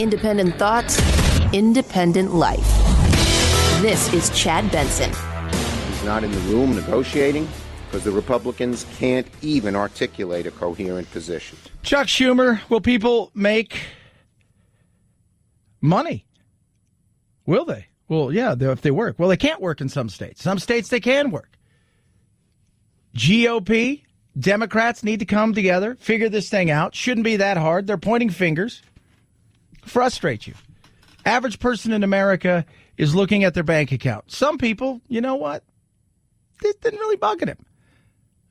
Independent thoughts, independent life. This is Chad Benson. He's not in the room negotiating because the Republicans can't even articulate a coherent position. Chuck Schumer, will people make money? Will they? Well, yeah, if they work. Well, they can't work in some states. Some states they can work. GOP, Democrats need to come together, figure this thing out. Shouldn't be that hard. They're pointing fingers. Frustrate you. Average person in America is looking at their bank account. Some people, you know what? It didn't really bug at him.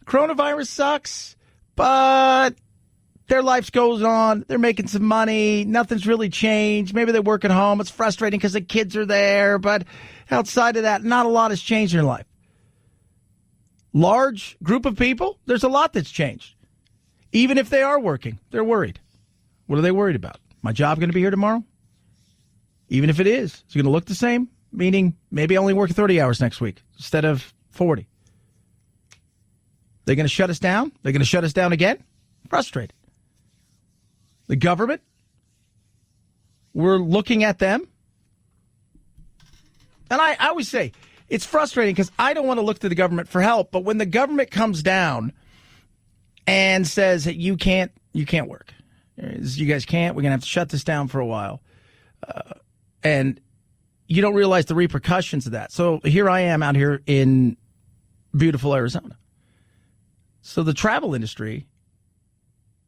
Coronavirus sucks, but their life goes on. They're making some money. Nothing's really changed. Maybe they work at home. It's frustrating because the kids are there, but outside of that, not a lot has changed in their life. Large group of people, there's a lot that's changed. Even if they are working, they're worried. What are they worried about? My job going to be here tomorrow? Even if it is it going to look the same? Meaning maybe I only work 30 hours next week instead of 40. They're going to shut us down? They're going to shut us down again? Frustrated. The government, we're looking at them. And I always say, it's frustrating because I don't want to look to the government for help, but when the government comes down and says that you can't work, you guys can't, we're going to have to shut this down for a while, and you don't realize the repercussions of that. So here I am out here in beautiful Arizona. So the travel industry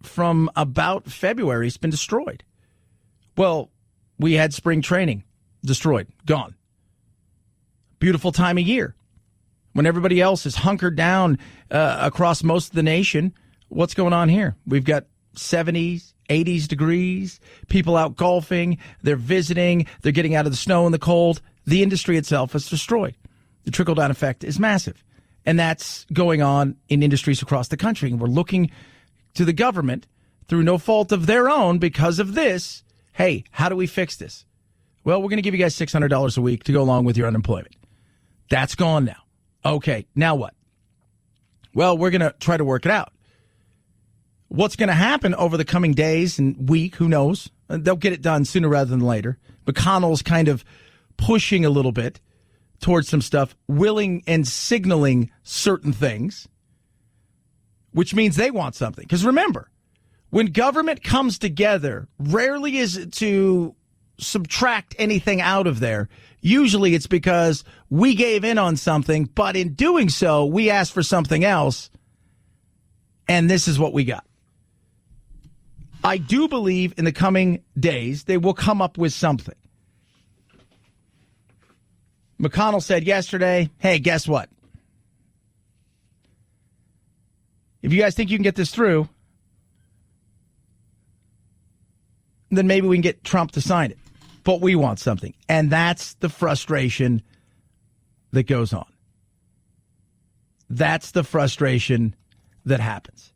from about February has been destroyed. Well, we had spring training destroyed, gone. Beautiful time of year when everybody else is hunkered down across most of the nation. What's going on here? We've got 70s, 80s degrees, people out golfing, they're visiting, they're getting out of the snow and the cold. The industry itself is destroyed. The trickle-down effect is massive. And that's going on in industries across the country. And we're looking to the government through no fault of their own because of this. Hey, how do we fix this? Well, we're going to give you guys $600 a week to go along with your unemployment. That's gone now. Okay, now what? Well, we're going to try to work it out. What's going to happen over the coming days and week, who knows? They'll get it done sooner rather than later. McConnell's kind of pushing a little bit towards some stuff, willing and signaling certain things, which means they want something. Because remember, when government comes together, rarely is it to subtract anything out of there. Usually it's because we gave in on something, but in doing so, we asked for something else, and this is what we got. I do believe in the coming days they will come up with something. McConnell said yesterday, hey, guess what? If you guys think you can get this through, then maybe we can get Trump to sign it. But we want something. And that's the frustration that goes on. That's the frustration that happens.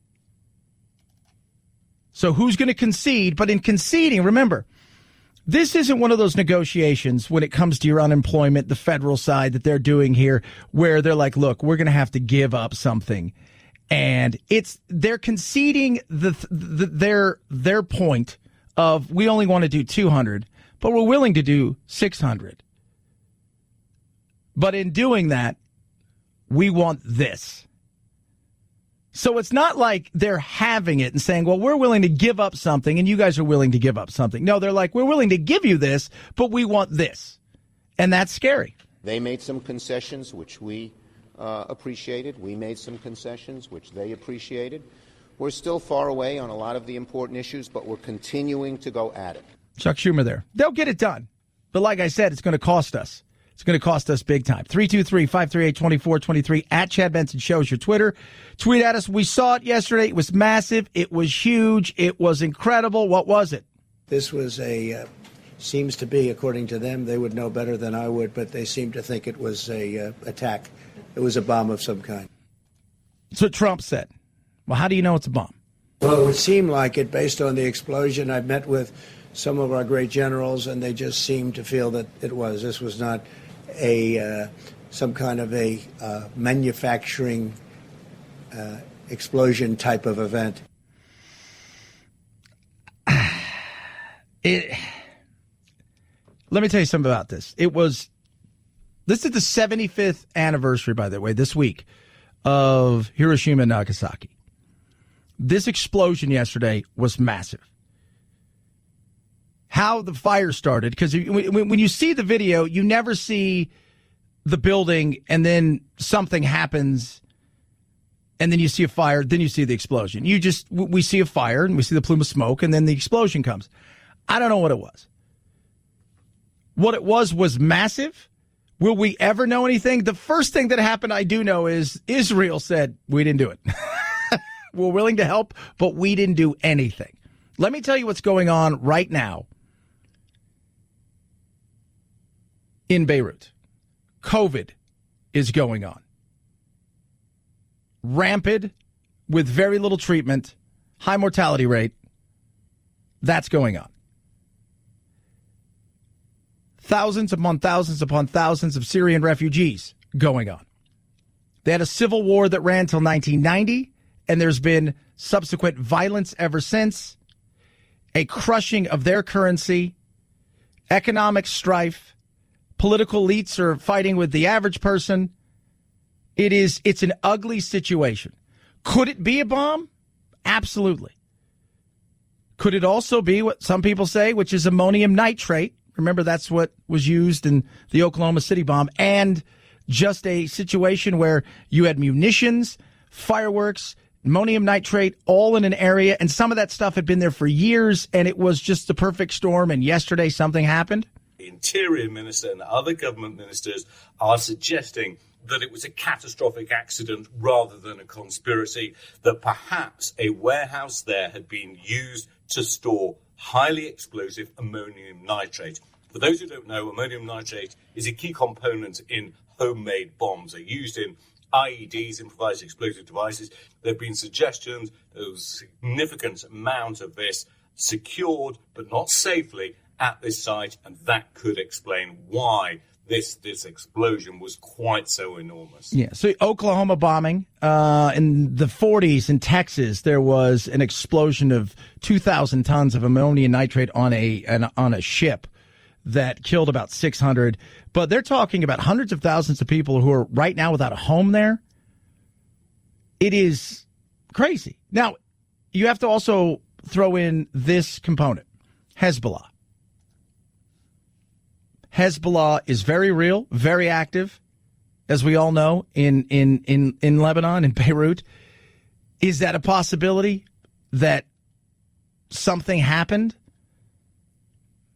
So who's going to concede? But in conceding, remember, this isn't one of those negotiations when it comes to your unemployment, the federal side that they're doing here, where they're like, look, we're going to have to give up something. And they're conceding their point of we only want to do 200, but we're willing to do 600. But in doing that, we want this. So it's not like they're having it and saying, well, we're willing to give up something and you guys are willing to give up something. No, they're like, we're willing to give you this, but we want this. And that's scary. They made some concessions, which we appreciated. We made some concessions, which they appreciated. We're still far away on a lot of the important issues, but we're continuing to go at it. Chuck Schumer there. They'll get it done. But like I said, it's going to cost us. It's going to cost us big time. 323-538-2423 at Chad Benson Show is your Twitter. Tweet at us. We saw it yesterday. It was massive. It was huge. It was incredible. What was it? This was seems to be, according to them, they would know better than I would, but they seem to think it was a attack. It was a bomb of some kind. That's what Trump said. Well, how do you know it's a bomb? Well, it would seem like it based on the explosion. I've met with some of our great generals, and they just seemed to feel that it was. This was not some kind of a manufacturing explosion type of event. Let me tell you something about this. This is the 75th anniversary, by the way, this week of Hiroshima and Nagasaki. This explosion yesterday was massive. How the fire started, because when you see the video, you never see the building and then something happens and then you see a fire, then you see the explosion. We see a fire and we see the plume of smoke and then the explosion comes. I don't know what it was. What it was massive. Will we ever know anything? The first thing that happened, I do know, is Israel said, we didn't do it. We're willing to help, but we didn't do anything. Let me tell you what's going on right now in Beirut. COVID is going on. Rampant, with very little treatment, high mortality rate. That's going on. Thousands upon thousands of Syrian refugees going on. They had a civil war that ran till 1990, and there's been subsequent violence ever since, a crushing of their currency, economic strife, political elites are fighting with the average person. It's an ugly situation. Could it be a bomb? Absolutely. Could it also be what some people say, which is ammonium nitrate? Remember, that's what was used in the Oklahoma City bomb, and just a situation where you had munitions, fireworks, ammonium nitrate, all in an area, and some of that stuff had been there for years, and it was just the perfect storm, and yesterday something happened? The Interior Minister and other government ministers are suggesting that it was a catastrophic accident rather than a conspiracy, that perhaps a warehouse there had been used to store highly explosive ammonium nitrate. For those who don't know, ammonium nitrate is a key component in homemade bombs. They're used in IEDs, improvised explosive devices. There have been suggestions there was a significant amount of this secured, but not safely, at this site, and that could explain why this explosion was quite so enormous. Yeah, so Oklahoma bombing, in the 40s in Texas, there was an explosion of 2,000 tons of ammonium nitrate on a ship that killed about 600. But they're talking about hundreds of thousands of people who are right now without a home there. It is crazy. Now, you have to also throw in this component, Hezbollah. Hezbollah is very real, very active, as we all know, in Lebanon, in Beirut. Is that a possibility that something happened?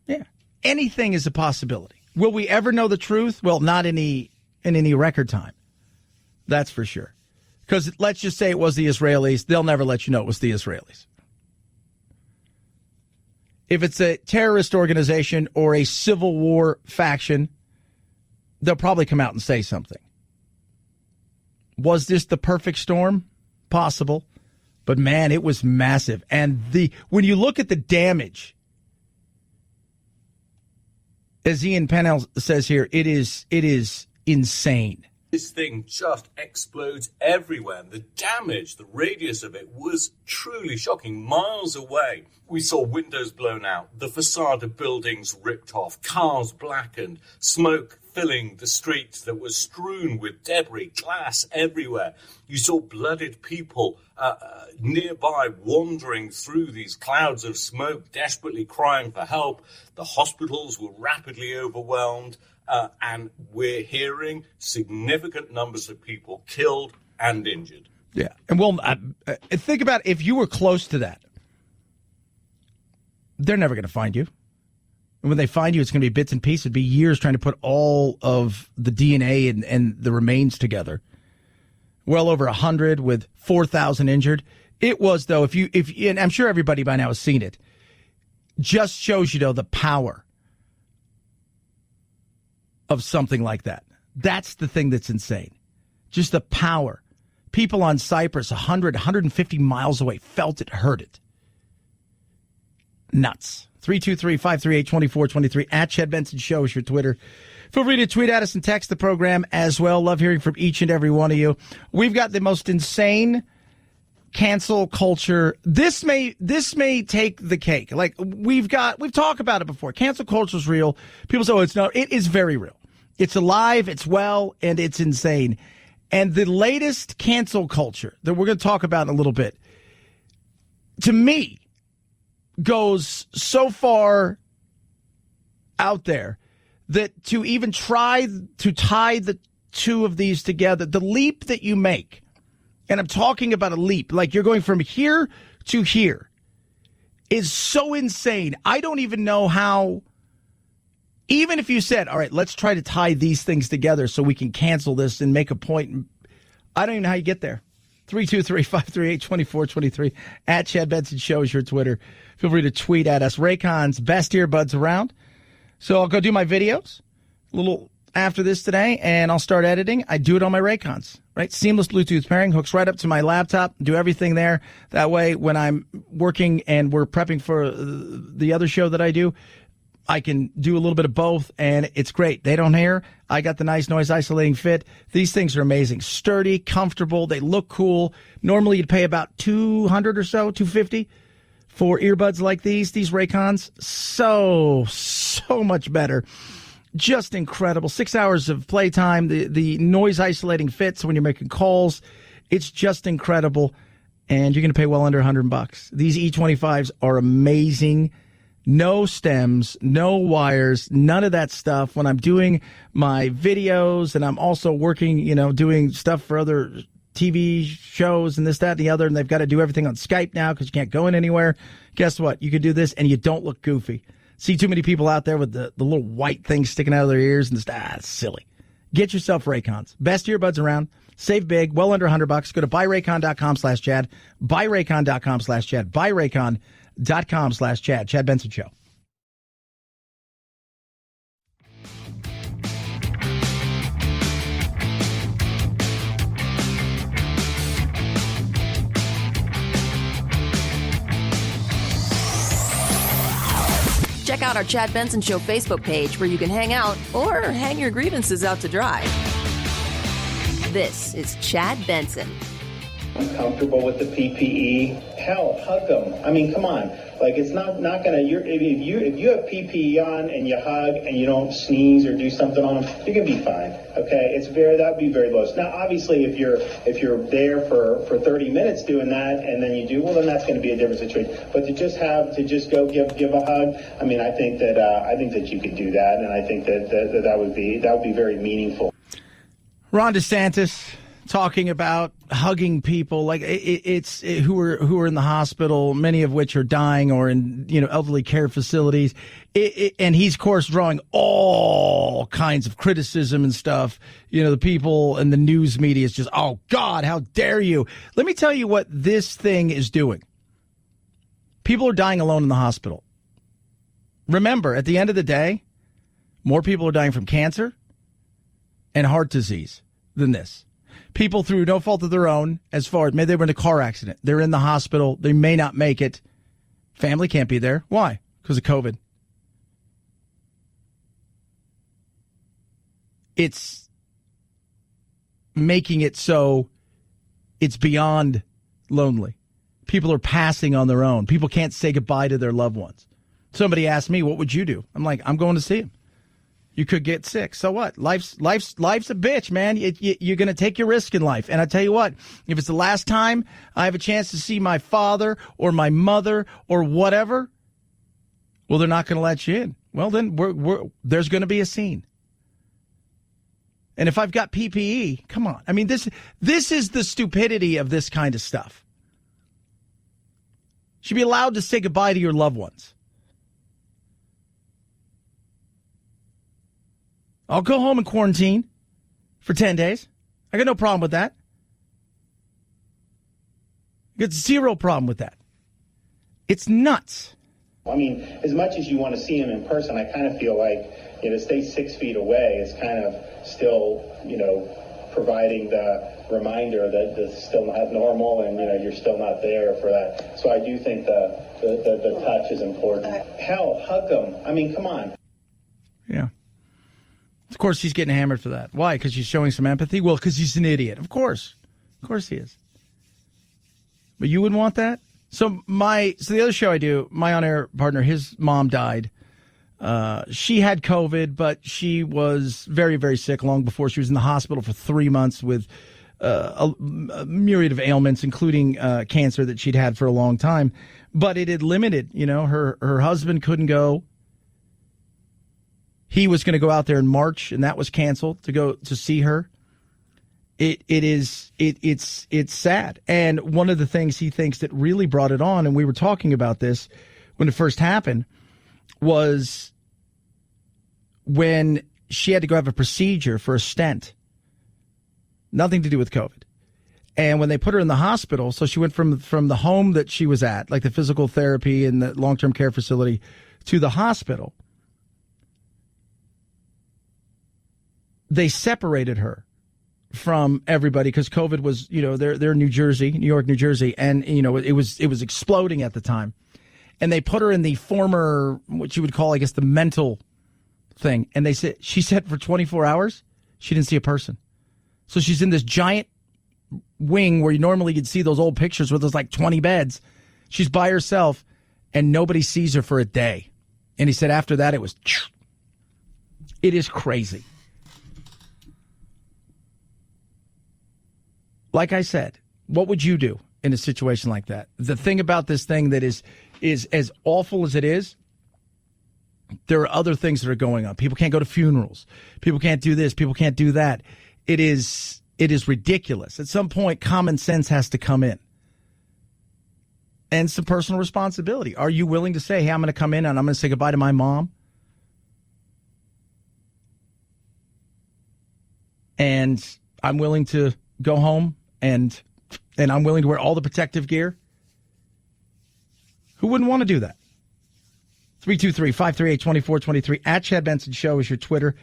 Yeah. Anything is a possibility. Will we ever know the truth? Well, not in any record time. That's for sure. Because let's just say it was the Israelis. They'll never let you know it was the Israelis. If it's a terrorist organization or a civil war faction, they'll probably come out and say something. Was this the perfect storm? Possible. But man, it was massive. And when you look at the damage, as Ian Pennell says here, it is insane. This thing just explodes everywhere. And the damage, the radius of it was truly shocking. Miles away, we saw windows blown out, the facade of buildings ripped off, cars blackened, smoke filling the streets that was strewn with debris, glass everywhere. You saw blooded people nearby wandering through these clouds of smoke, desperately crying for help. The hospitals were rapidly overwhelmed. And we're hearing significant numbers of people killed and injured. Yeah. And well, think about if you were close to that. They're never going to find you. And when they find you, it's going to be bits and pieces. It'd be years trying to put all of the DNA and the remains together. Well over 100 with 4,000 injured. It was, though, if and I'm sure everybody by now has seen it, just shows you, though, the power of something like that. That's the thing that's insane. Just the power. People on Cyprus 100, 150 miles away felt it, heard it. Nuts. 323-538-2423 at Chad Benson Show is your Twitter. Feel free to tweet at us and text the program as well. Love hearing from each and every one of you. We've got the most insane cancel culture. This may take the cake. Like we've talked about it before. Cancel culture is real. People say, "Oh, it's not." It is very real. It's alive. It's well, and it's insane. And the latest cancel culture that we're going to talk about in a little bit, to me, goes so far out there that to even try to tie the two of these together, the leap that you make. And I'm talking about a leap, like you're going from here to here, is so insane. I don't even know how, even if you said, all right, let's try to tie these things together so we can cancel this and make a point. I don't even know how you get there. 323-538-2423 at Chad Benson Show is your Twitter. Feel free to tweet at us. Raycon's best earbuds around. So I'll go do my videos a little after this today, and I'll start editing. I do it on my Raycons, right? Seamless Bluetooth pairing, hooks right up to my laptop, do everything there. That way, when I'm working and we're prepping for the other show that I do, I can do a little bit of both, and it's great. They don't hear. I got the nice noise-isolating fit. These things are amazing. Sturdy, comfortable. They look cool. Normally, you'd pay about $200 or so, $250 for earbuds like these Raycons. So much better. Just incredible. 6 hours of playtime. The noise-isolating fit, so when you're making calls, it's just incredible. And you're going to pay well under $100. These E25s are amazing. No stems, no wires, none of that stuff. When I'm doing my videos and I'm also working, doing stuff for other TV shows and this, that, and the other, and they've got to do everything on Skype now because you can't go in anywhere. Guess what? You can do this and you don't look goofy. See too many people out there with the little white things sticking out of their ears and it's silly. Get yourself Raycons. Best earbuds around. Save big, well under $100. Go to buyraycon.com/Chad. Buyraycon.com/Chad. Buyraycon.com/Chad. Chad Benson Show. Check out our Chad Benson Show Facebook page where you can hang out or hang your grievances out to dry. This is Chad Benson. I'm comfortable with the PPE. Hell, hug them. I mean, come on. Like, it's not gonna. If you have PPE on and you hug and you don't sneeze or do something on them, you're gonna be fine. Okay, that'd be very low. Now, obviously, if you're there for 30 minutes doing that and then you do, well, then that's going to be a different situation. But to just go give a hug. I mean, I think that you could do that, and I think that would be very meaningful. Ron DeSantis talking about hugging people like who are in the hospital, many of which are dying or in elderly care facilities, and he's of course drawing all kinds of criticism and stuff. The people and the news media is just, oh God, how dare you? Let me tell you what this thing is doing. People are dying alone in the hospital. Remember, at the end of the day, more people are dying from cancer and heart disease than this. People through no fault of their own, as far as maybe they were in a car accident. They're in the hospital. They may not make it. Family can't be there. Why? Because of COVID. It's making it so it's beyond lonely. People are passing on their own. People can't say goodbye to their loved ones. Somebody asked me, what would you do? I'm like, I'm going to see him. You could get sick. So what? Life's a bitch, man. You're going to take your risk in life. And I tell you what, if it's the last time I have a chance to see my father or my mother or whatever, well, they're not going to let you in. Well, then there's going to be a scene. And if I've got PPE, come on. I mean, this is the stupidity of this kind of stuff. You should be allowed to say goodbye to your loved ones. I'll go home and quarantine for 10 days. I got no problem with that. I got zero problem with that. It's nuts. I mean, as much as you want to see him in person, I kind of feel like, to stay 6 feet away is kind of still, providing the reminder that this is still not normal and, you're still not there for that. So I do think the touch is important. Hell, hug him. I mean, come on. Yeah. Of course, he's getting hammered for that. Why? Because he's showing some empathy? Well, because he's an idiot. Of course. Of course he is. But you wouldn't want that? So the other show I do, my on-air partner, his mom died. She had COVID, but she was very, very sick long before. She was in the hospital for 3 months with a myriad of ailments, including cancer that she'd had for a long time. But it had limited, her husband couldn't go. He was going to go out there in March, and that was canceled to go to see her. It's sad. And one of the things he thinks that really brought it on, and we were talking about this when it first happened, was when she had to go have a procedure for a stent. Nothing to do with COVID. And when they put her in the hospital, so she went from the home that she was at, like the physical therapy and the long-term care facility, to the hospital. They separated her from everybody because COVID was, they're in New York, New Jersey, and it was exploding at the time. And they put her in the former, what you would call, I guess, the mental thing. And she said for 24 hours, she didn't see a person. So she's in this giant wing where normally you'd see those old pictures where there's like 20 beds. She's by herself and nobody sees her for a day. And he said after that, it is crazy. Like I said, what would you do in a situation like that? The thing about this thing that is as awful as it is, there are other things that are going on. People can't go to funerals. People can't do this. People can't do that. It is ridiculous. At some point, common sense has to come in. And some personal responsibility. Are you willing to say, hey, I'm going to come in and I'm going to say goodbye to my mom? And I'm willing to go home and I'm willing to wear all the protective gear? Who wouldn't want to do that? 323-538-2423. At Chad Benson Show is your Twitter.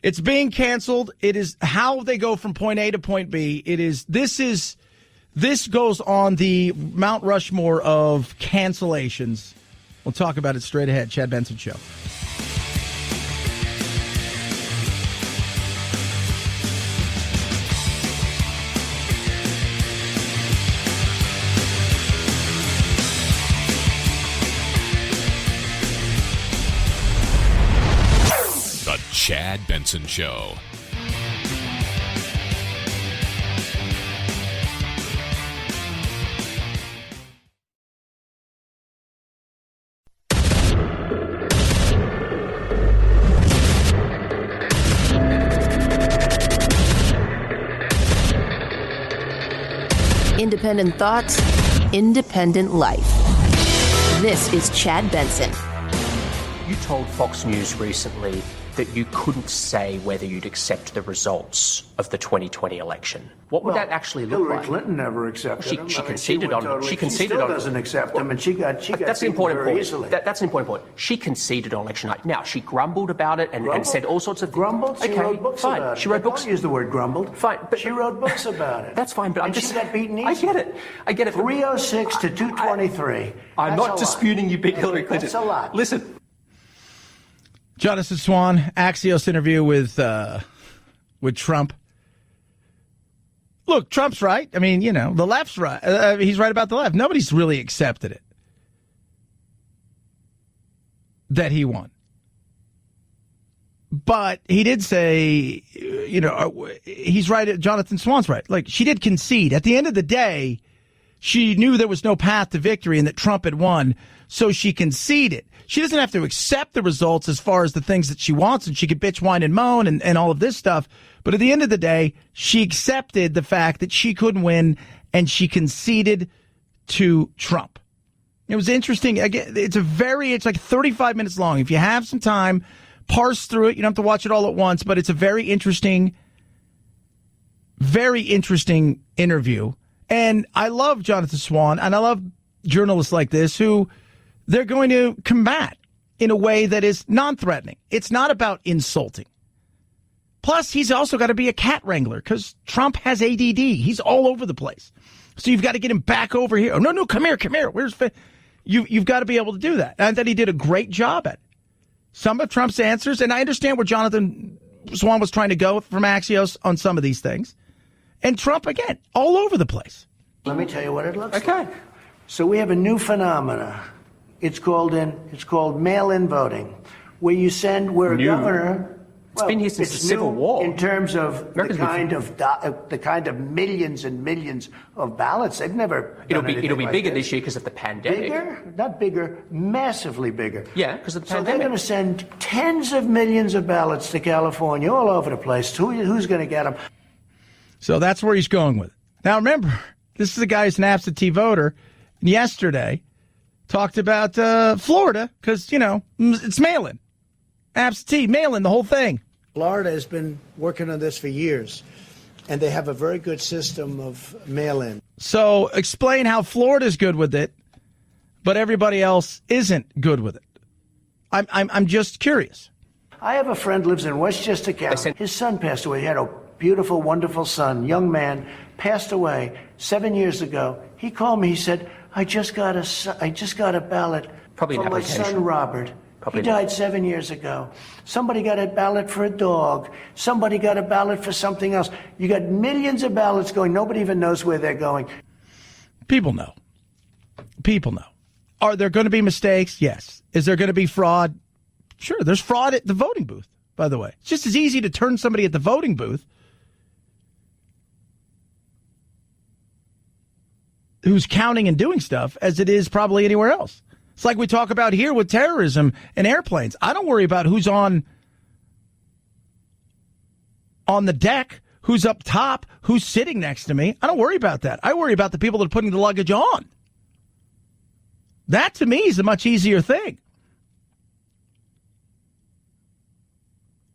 It's being canceled. It is how they go from point A to point B. This goes on the Mount Rushmore of cancellations. We'll talk about it straight ahead. Chad Benson Show. Chad Benson Show. Independent thoughts, independent life. This is Chad Benson. You told Fox News recently that you couldn't say whether you'd accept the results of the 2020 election. What would that actually look Hillary like? Clinton never accepted them. She conceded on. Totally, she conceded still on. Doesn't accept them, and she got. That's the important point. That's an important point. She conceded on election night. Now she grumbled about it and said all sorts of grumbled. She wrote books fine. about it. She wrote books. Don't use the word grumbled. Fine, but she wrote books about it. That's fine, but I'm just. She got beaten easy. I get it. 306 to 223. I'm not disputing you beat Hillary Clinton. That's a lot. Listen. Jonathan Swan, Axios interview with Trump. Look, Trump's right. I mean, the left's right. He's right about the left. Nobody's really accepted it that he won. But he did say, he's right. Jonathan Swan's right. Like, she did concede. At the end of the day, she knew there was no path to victory and that Trump had won, so she conceded. She doesn't have to accept the results as far as the things that she wants, and she could bitch, whine, and moan and all of this stuff. But at the end of the day, she accepted the fact that she couldn't win, and she conceded to Trump. It was interesting. Again, it's like 35 minutes long. If you have some time, parse through it. You don't have to watch it all at once, but it's a very interesting interview. And I love Jonathan Swan, and I love journalists like this who they're going to combat in a way that is non-threatening. It's not about insulting. Plus, he's also got to be a cat wrangler because Trump has ADD. He's all over the place. So you've got to get him back over here. Oh, no, come here. You've got to be able to do that. And I thought he did a great job at it. Some of Trump's answers, and I understand where Jonathan Swan was trying to go from Axios on some of these things. And Trump, again, all over the place. Let me tell you what it looks like. So we have a new phenomena. It's called mail-in voting, where you send where a governor. It's been here since the Civil War. In terms of the kind of millions and millions of ballots, they've never. It'll be bigger this year because of the pandemic. Bigger, not bigger, massively bigger. Yeah, because of the so pandemic. So they're going to send tens of millions of ballots to California, all over the place. Who's going to get them? So that's where he's going with it. Now remember, this is a guy who's an absentee voter. And yesterday, talked about Florida because it's mail-in. Absentee, mail-in, the whole thing. Florida has been working on this for years, and they have a very good system of mail-in. So explain how Florida's good with it, but everybody else isn't good with it. I'm just curious. I have a friend lives in Westchester County. His son passed away. He had a beautiful, wonderful son, young man, passed away 7 years ago. He called me. He said, I just got a ballot Probably for my son Robert. He died 7 years ago. Somebody got a ballot for a dog. Somebody got a ballot for something else. You got millions of ballots going. Nobody even knows where they're going. People know. People know. Are there going to be mistakes? Yes. Is there going to be fraud? Sure. There's fraud at the voting booth, by the way. It's just as easy to turn somebody at the voting booth who's counting and doing stuff as it is probably anywhere else. It's like we talk about here with terrorism and airplanes. I don't worry about who's on the deck, who's up top, who's sitting next to me. I don't worry about that. I worry about the people that are putting the luggage on. That, to me, is a much easier thing.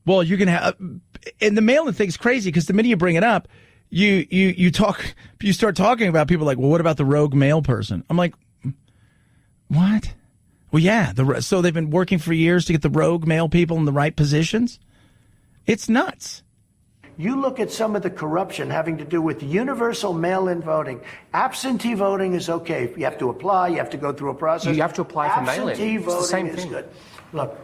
Well, you can have, and the mail-in thing's crazy because the minute you bring it up, you start talking about people like, well, what about the rogue mail person? I'm like, what? Well, yeah. So they've been working for years to get the rogue mail people in the right positions? It's nuts. You look at some of the corruption having to do with universal mail-in voting. Absentee voting is okay. You have to apply. You have to go through a process. You have to apply for mail-in. Absentee voting it's the same is thing. good. Look,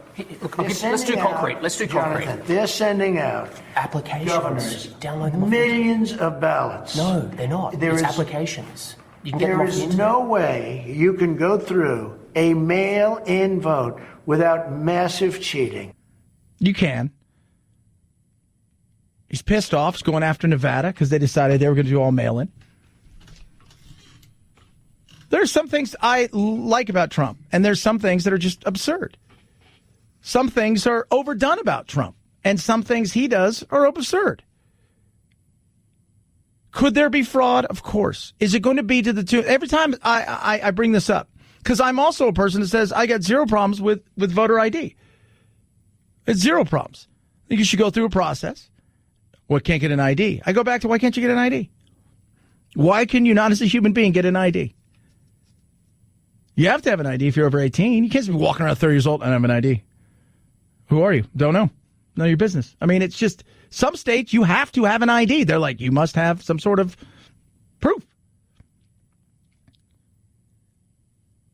let's do concrete. Jonathan, they're sending out applications. Download them. Millions of ballots. No, they're not. It's applications. You can get them off the internet. There is no way you can go through a mail-in vote without massive cheating. You can. He's pissed off. He's going after Nevada because they decided they were going to do all mail-in. There's some things I like about Trump, and there's some things that are just absurd. Some things are overdone about Trump, and some things he does are absurd. Could there be fraud? Of course. Is it going to be to the tune? Every time I bring this up, because I'm also a person that says I got zero problems with voter ID. It's zero problems. I think you should go through a process. Well, can't get an ID. I go back to why can't you get an ID? Why can you not, as a human being, get an ID? You have to have an ID if you're over 18. You can't just be walking around 30 years old and have an ID. Who are you? Don't know. None of your business. I mean, it's just some states you have to have an ID. They're like, you must have some sort of proof.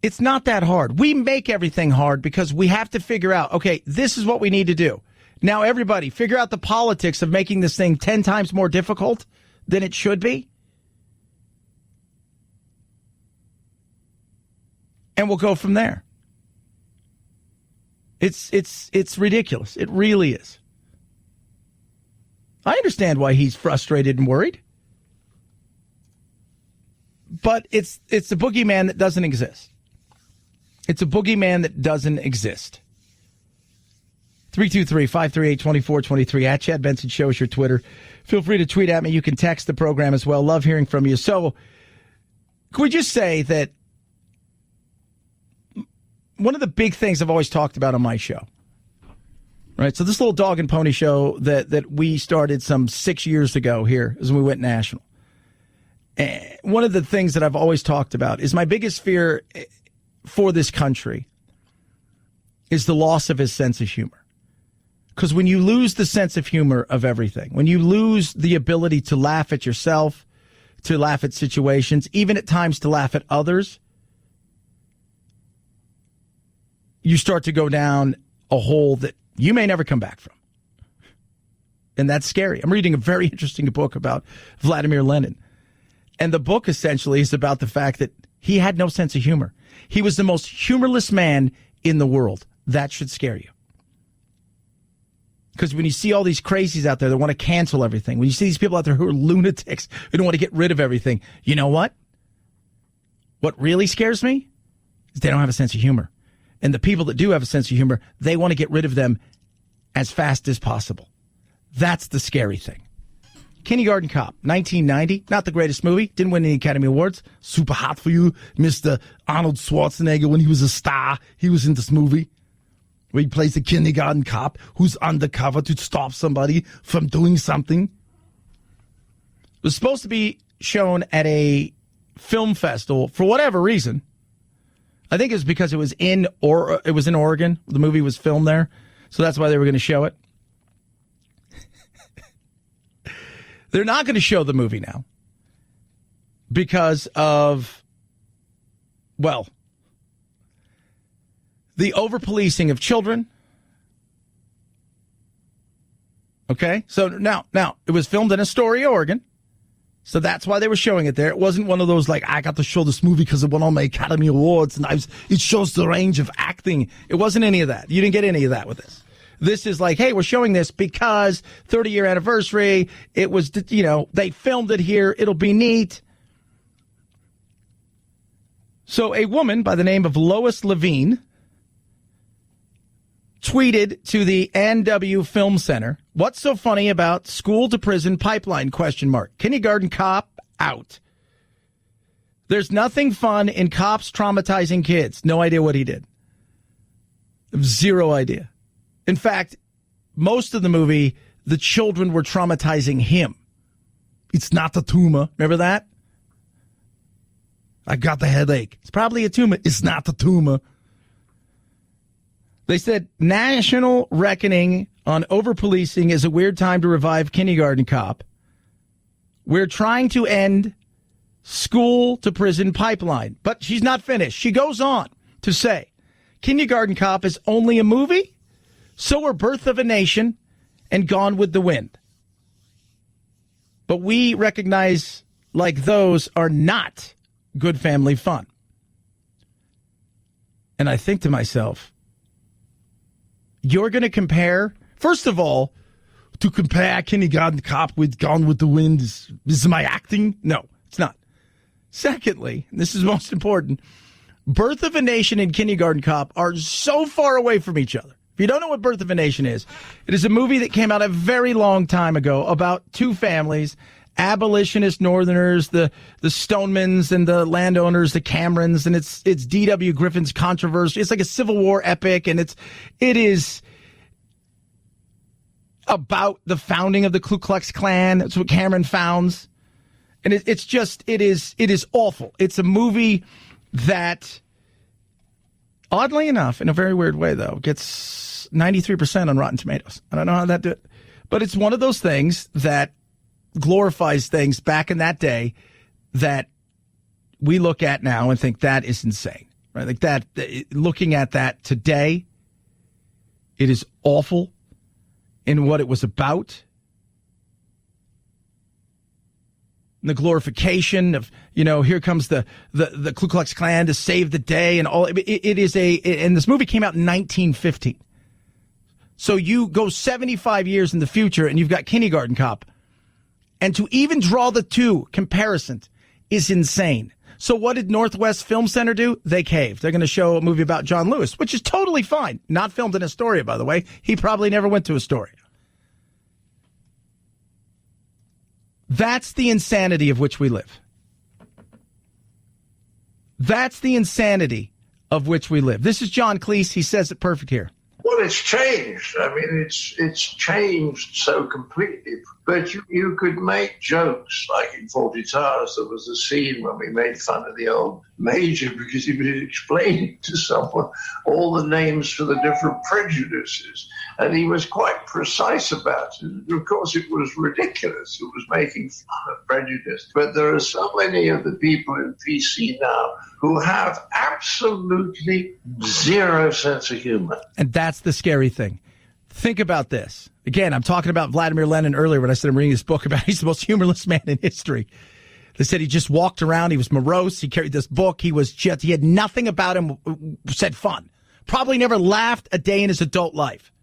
It's not that hard. We make everything hard because we have to figure out, okay, this is what we need to do. Now, everybody, figure out the politics of making this thing 10 times more difficult than it should be. And we'll go from there. It's ridiculous. It really is. I understand why he's frustrated and worried. But it's a boogeyman that doesn't exist. It's a boogeyman that doesn't exist. 323-538-2423 at Chad Benson Show is your Twitter. Feel free to tweet at me. You can text the program as well. Love hearing from you. So, could we just say that one of the big things I've always talked about on my show, right? So this little dog and pony show that we started some 6 years ago here as we went national. And one of the things that I've always talked about is my biggest fear for this country is the loss of his sense of humor. Because when you lose the sense of humor of everything, when you lose the ability to laugh at yourself, to laugh at situations, even at times to laugh at others, you start to go down a hole that you may never come back from. And that's scary. I'm reading a very interesting book about Vladimir Lenin. And the book essentially is about the fact that he had no sense of humor. He was the most humorless man in the world. That should scare you. Because when you see all these crazies out there that want to cancel everything, when you see these people out there who are lunatics, who don't want to get rid of everything, you know what? What really scares me is they don't have a sense of humor. And the people that do have a sense of humor, they want to get rid of them as fast as possible. That's the scary thing. Kindergarten Cop, 1990. Not the greatest movie. Didn't win any Academy Awards. Super hot for you, Mr. Arnold Schwarzenegger. When he was a star, he was in this movie where he plays the kindergarten cop who's undercover to stop somebody from doing something. It was supposed to be shown at a film festival for whatever reason. I think it was because it was in Oregon. The movie was filmed there, so that's why they were going to show it. They're not going to show the movie now because of, well, the over-policing of children. Okay? So now, it was filmed in Astoria, Oregon. So that's why they were showing it there. It wasn't one of those, like, I got to show this movie because it won all my Academy Awards and it shows the range of acting. It wasn't any of that. You didn't get any of that with this. This is like, hey, we're showing this because 30-year anniversary. It was, they filmed it here. It'll be neat. So a woman by the name of Lois Levine tweeted to the NW Film Center, "What's so funny about school to prison pipeline ? Kindergarten Cop out. There's nothing fun in cops traumatizing kids." No idea what he did. Zero idea. In fact, most of the movie, the children were traumatizing him. It's not a tumor. Remember that? I got the headache. It's probably a tumor. It's not a tumor. They said, national reckoning on over-policing is a weird time to revive Kindergarten Cop. We're trying to end school to prison pipeline. But she's not finished. She goes on to say, Kindergarten Cop is only a movie? So are Birth of a Nation and Gone with the Wind. But we recognize like those are not good family fun. And I think to myself, you're going to compare, first of all, to compare Kindergarten Cop with Gone with the Wind is my acting? No, it's not. Secondly, and this is most important, Birth of a Nation and Kindergarten Cop are so far away from each other. If you don't know what Birth of a Nation is, it is a movie that came out a very long time ago about two families, abolitionist Northerners, the Stonemans and the landowners, the Camerons, and it's D.W. Griffin's controversy. It's like a Civil War epic, and it is about the founding of the Ku Klux Klan. That's what Cameron founds, and it is awful. It's a movie that, oddly enough, in a very weird way though, gets 93% on Rotten Tomatoes. I don't know how that did, but it's one of those things that glorifies things back in that day that we look at now and think that is insane, right? Like that, looking at that today, it is awful in what it was about. The glorification of, here comes the Ku Klux Klan to save the day and all. And this movie came out in 1915. So you go 75 years in the future and you've got Kindergarten Cop. And to even draw the two comparisons is insane. So what did Northwest Film Center do? They caved. They're going to show a movie about John Lewis, which is totally fine. Not filmed in Astoria, by the way. He probably never went to Astoria. That's the insanity of which we live. That's the insanity of which we live. This is John Cleese. He says it perfect here. Well, it's changed. I mean, it's changed so completely. But you could make jokes, like in 40 Towers, there was a scene when we made fun of the old major because he was explaining to someone all the names for the different prejudices. And he was quite precise about it. Of course, it was ridiculous. It was making fun of prejudice. But there are so many of the people in PC now who have absolutely zero sense of humor. And that's the scary thing. Think about this. Again, I'm talking about Vladimir Lenin earlier when I said I'm reading this book about he's the most humorless man in history. They said he just walked around. He was morose. He carried this book. He had nothing about him said fun. Probably never laughed a day in his adult life.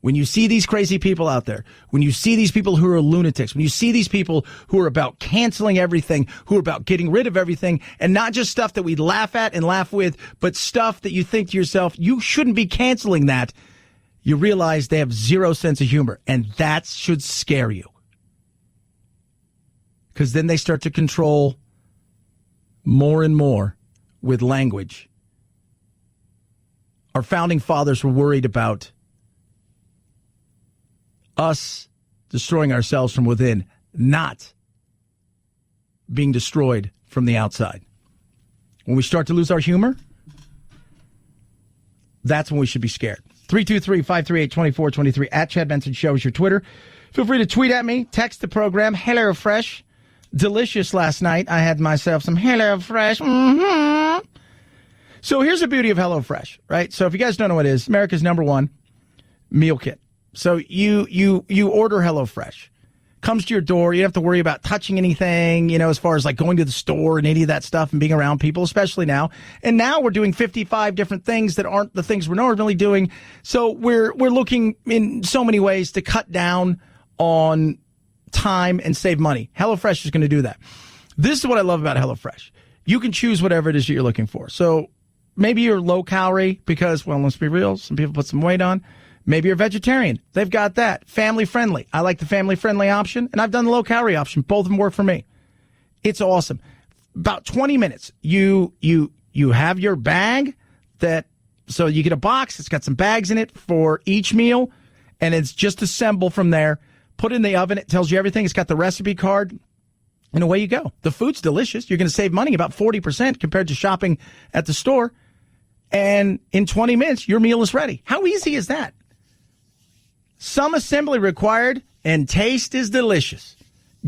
When you see these crazy people out there, when you see these people who are lunatics, when you see these people who are about canceling everything, who are about getting rid of everything, and not just stuff that we laugh at and laugh with, but stuff that you think to yourself, you shouldn't be canceling that, you realize they have zero sense of humor, and that should scare you. Because then they start to control more and more with language. Our founding fathers were worried about us destroying ourselves from within, not being destroyed from the outside. When we start to lose our humor, that's when we should be scared. 323-538-2423 at Chad Benson Show is your Twitter. Feel free to tweet at me, text the program. HelloFresh. Delicious last night. I had myself some HelloFresh. Mm-hmm. So here's the beauty of HelloFresh, right? So if you guys don't know what it is, America's #1 meal kit. So you order HelloFresh. Comes to your door. You don't have to worry about touching anything, as far as like going to the store and any of that stuff and being around people, especially now. And now we're doing 55 different things that aren't the things we're normally doing. So we're looking in so many ways to cut down on time and save money. HelloFresh is going to do that. This is what I love about HelloFresh. You can choose whatever it is that you're looking for. So maybe you're low calorie because, well, let's be real, some people put some weight on. Maybe you're vegetarian. They've got that. Family friendly. I like the family friendly option, and I've done the low calorie option. Both of them work for me. It's awesome. About 20 minutes. You have your bag so you get a box. It's got some bags in it for each meal, and it's just assembled from there. Put it in the oven. It tells you everything. It's got the recipe card, and away you go. The food's delicious. You're going to save money, about 40% compared to shopping at the store. And in 20 minutes, your meal is ready. How easy is that? Some assembly required, and taste is delicious.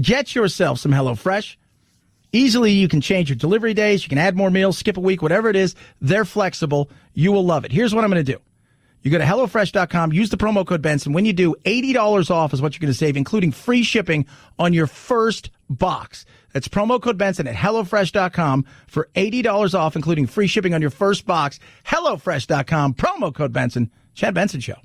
Get yourself some HelloFresh. Easily, you can change your delivery days. You can add more meals, skip a week, whatever it is. They're flexible. You will love it. Here's what I'm going to do. You go to HelloFresh.com, use the promo code Benson. When you do, $80 off is what you're going to save, including free shipping on your first box. That's promo code Benson at HelloFresh.com for $80 off, including free shipping on your first box. HelloFresh.com, promo code Benson. Chad Benson Show.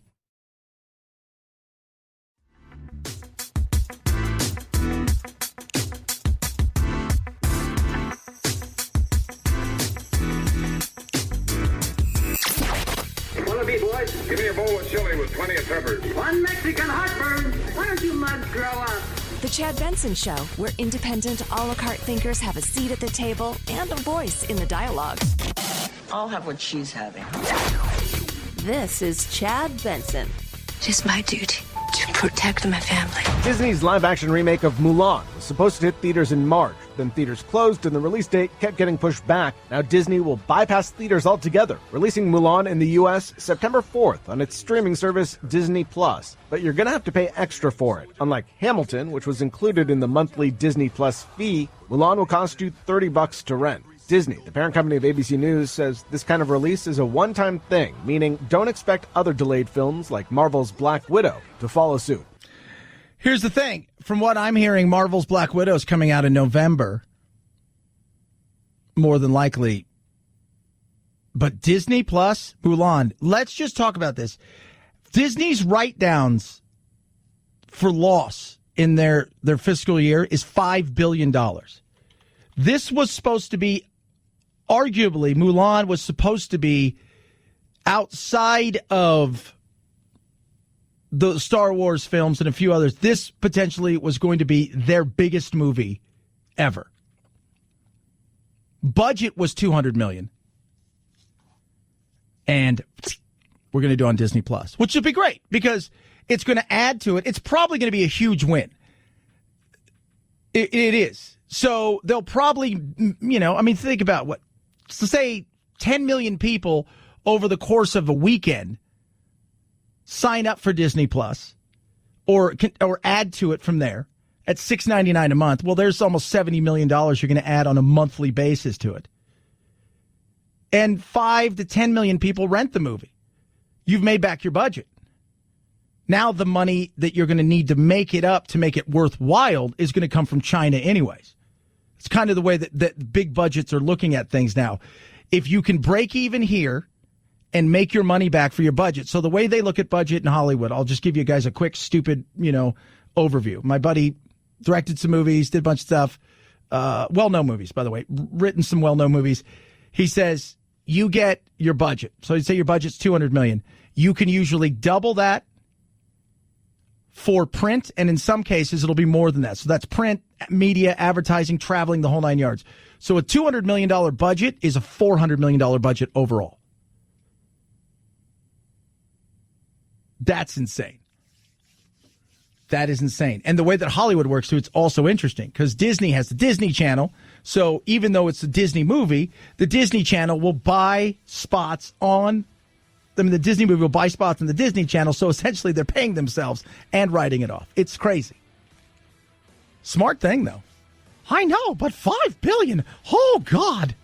Boys, give me a bowl of chili with plenty of peppers. One Mexican heartburn. Why don't you mugs grow up? The Chad Benson Show, where independent, a la carte thinkers have a seat at the table and a voice in the dialogue. I'll have what she's having. This is Chad Benson. It is my duty to protect my family. Disney's live-action remake of Mulan was supposed to hit theaters in March. Then theaters closed and the release date kept getting pushed back. Now Disney will bypass theaters altogether, releasing Mulan in the U.S. September 4th on its streaming service Disney+. But you're going to have to pay extra for it. Unlike Hamilton, which was included in the monthly Disney Plus fee, Mulan will cost you $30 to rent. Disney, the parent company of ABC News, says this kind of release is a one-time thing, meaning don't expect other delayed films like Marvel's Black Widow to follow suit. Here's the thing. From what I'm hearing, Marvel's Black Widow is coming out in November, more than likely. But Disney Plus, Mulan, let's just talk about this. Disney's write-downs for loss in their fiscal year is $5 billion. This was supposed to be, arguably, Mulan was supposed to be outside of the Star Wars films and a few others. This potentially was going to be their biggest movie ever. Budget was $200 million. And we're going to do it on Disney Plus, which would be great because it's going to add to it. It's probably going to be a huge win. It is. So they'll probably, think about what, so say 10 million people over the course of a weekend sign up for Disney Plus or add to it from there at $6.99 a month. Well, there's almost $70 million you're going to add on a monthly basis to it. And 5 to 10 million people rent the movie. You've made back your budget. Now the money that you're going to need to make it up, to make it worthwhile, is going to come from China anyways. It's kind of the way that big budgets are looking at things now. If you can break even here and make your money back for your budget. So the way they look at budget in Hollywood, I'll just give you guys a quick, stupid, overview. My buddy directed some movies, did a bunch of stuff, well-known movies, by the way, written some well-known movies. He says, you get your budget. So you say your budget's $200 million. You can usually double that for print, and in some cases, it'll be more than that. So that's print, media, advertising, traveling, the whole nine yards. So a $200 million budget is a $400 million budget overall. That's insane. That is insane. And the way that Hollywood works, too, it's also interesting because Disney has the Disney Channel. So even though it's a Disney movie, the Disney Channel will buy spots on the Disney movie will buy spots on the Disney Channel, so essentially they're paying themselves and writing it off. It's crazy. Smart thing, though. I know, but $5 billion? Oh, God.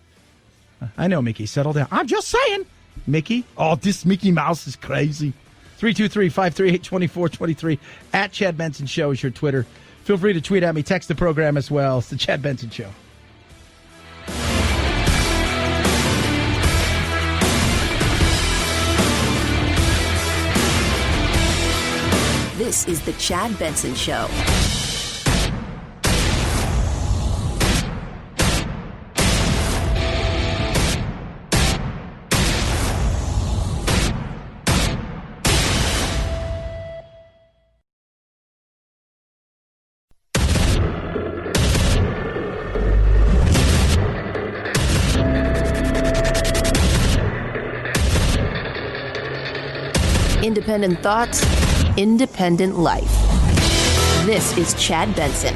I know, Mickey. Settle down. I'm just saying. Mickey? Oh, this Mickey Mouse is crazy. 323-538-2423. At Chad Benson Show is your Twitter. Feel free to tweet at me. Text the program as well. It's the Chad Benson Show. This is the Chad Benson Show. Independent thoughts, independent life. This is Chad Benson.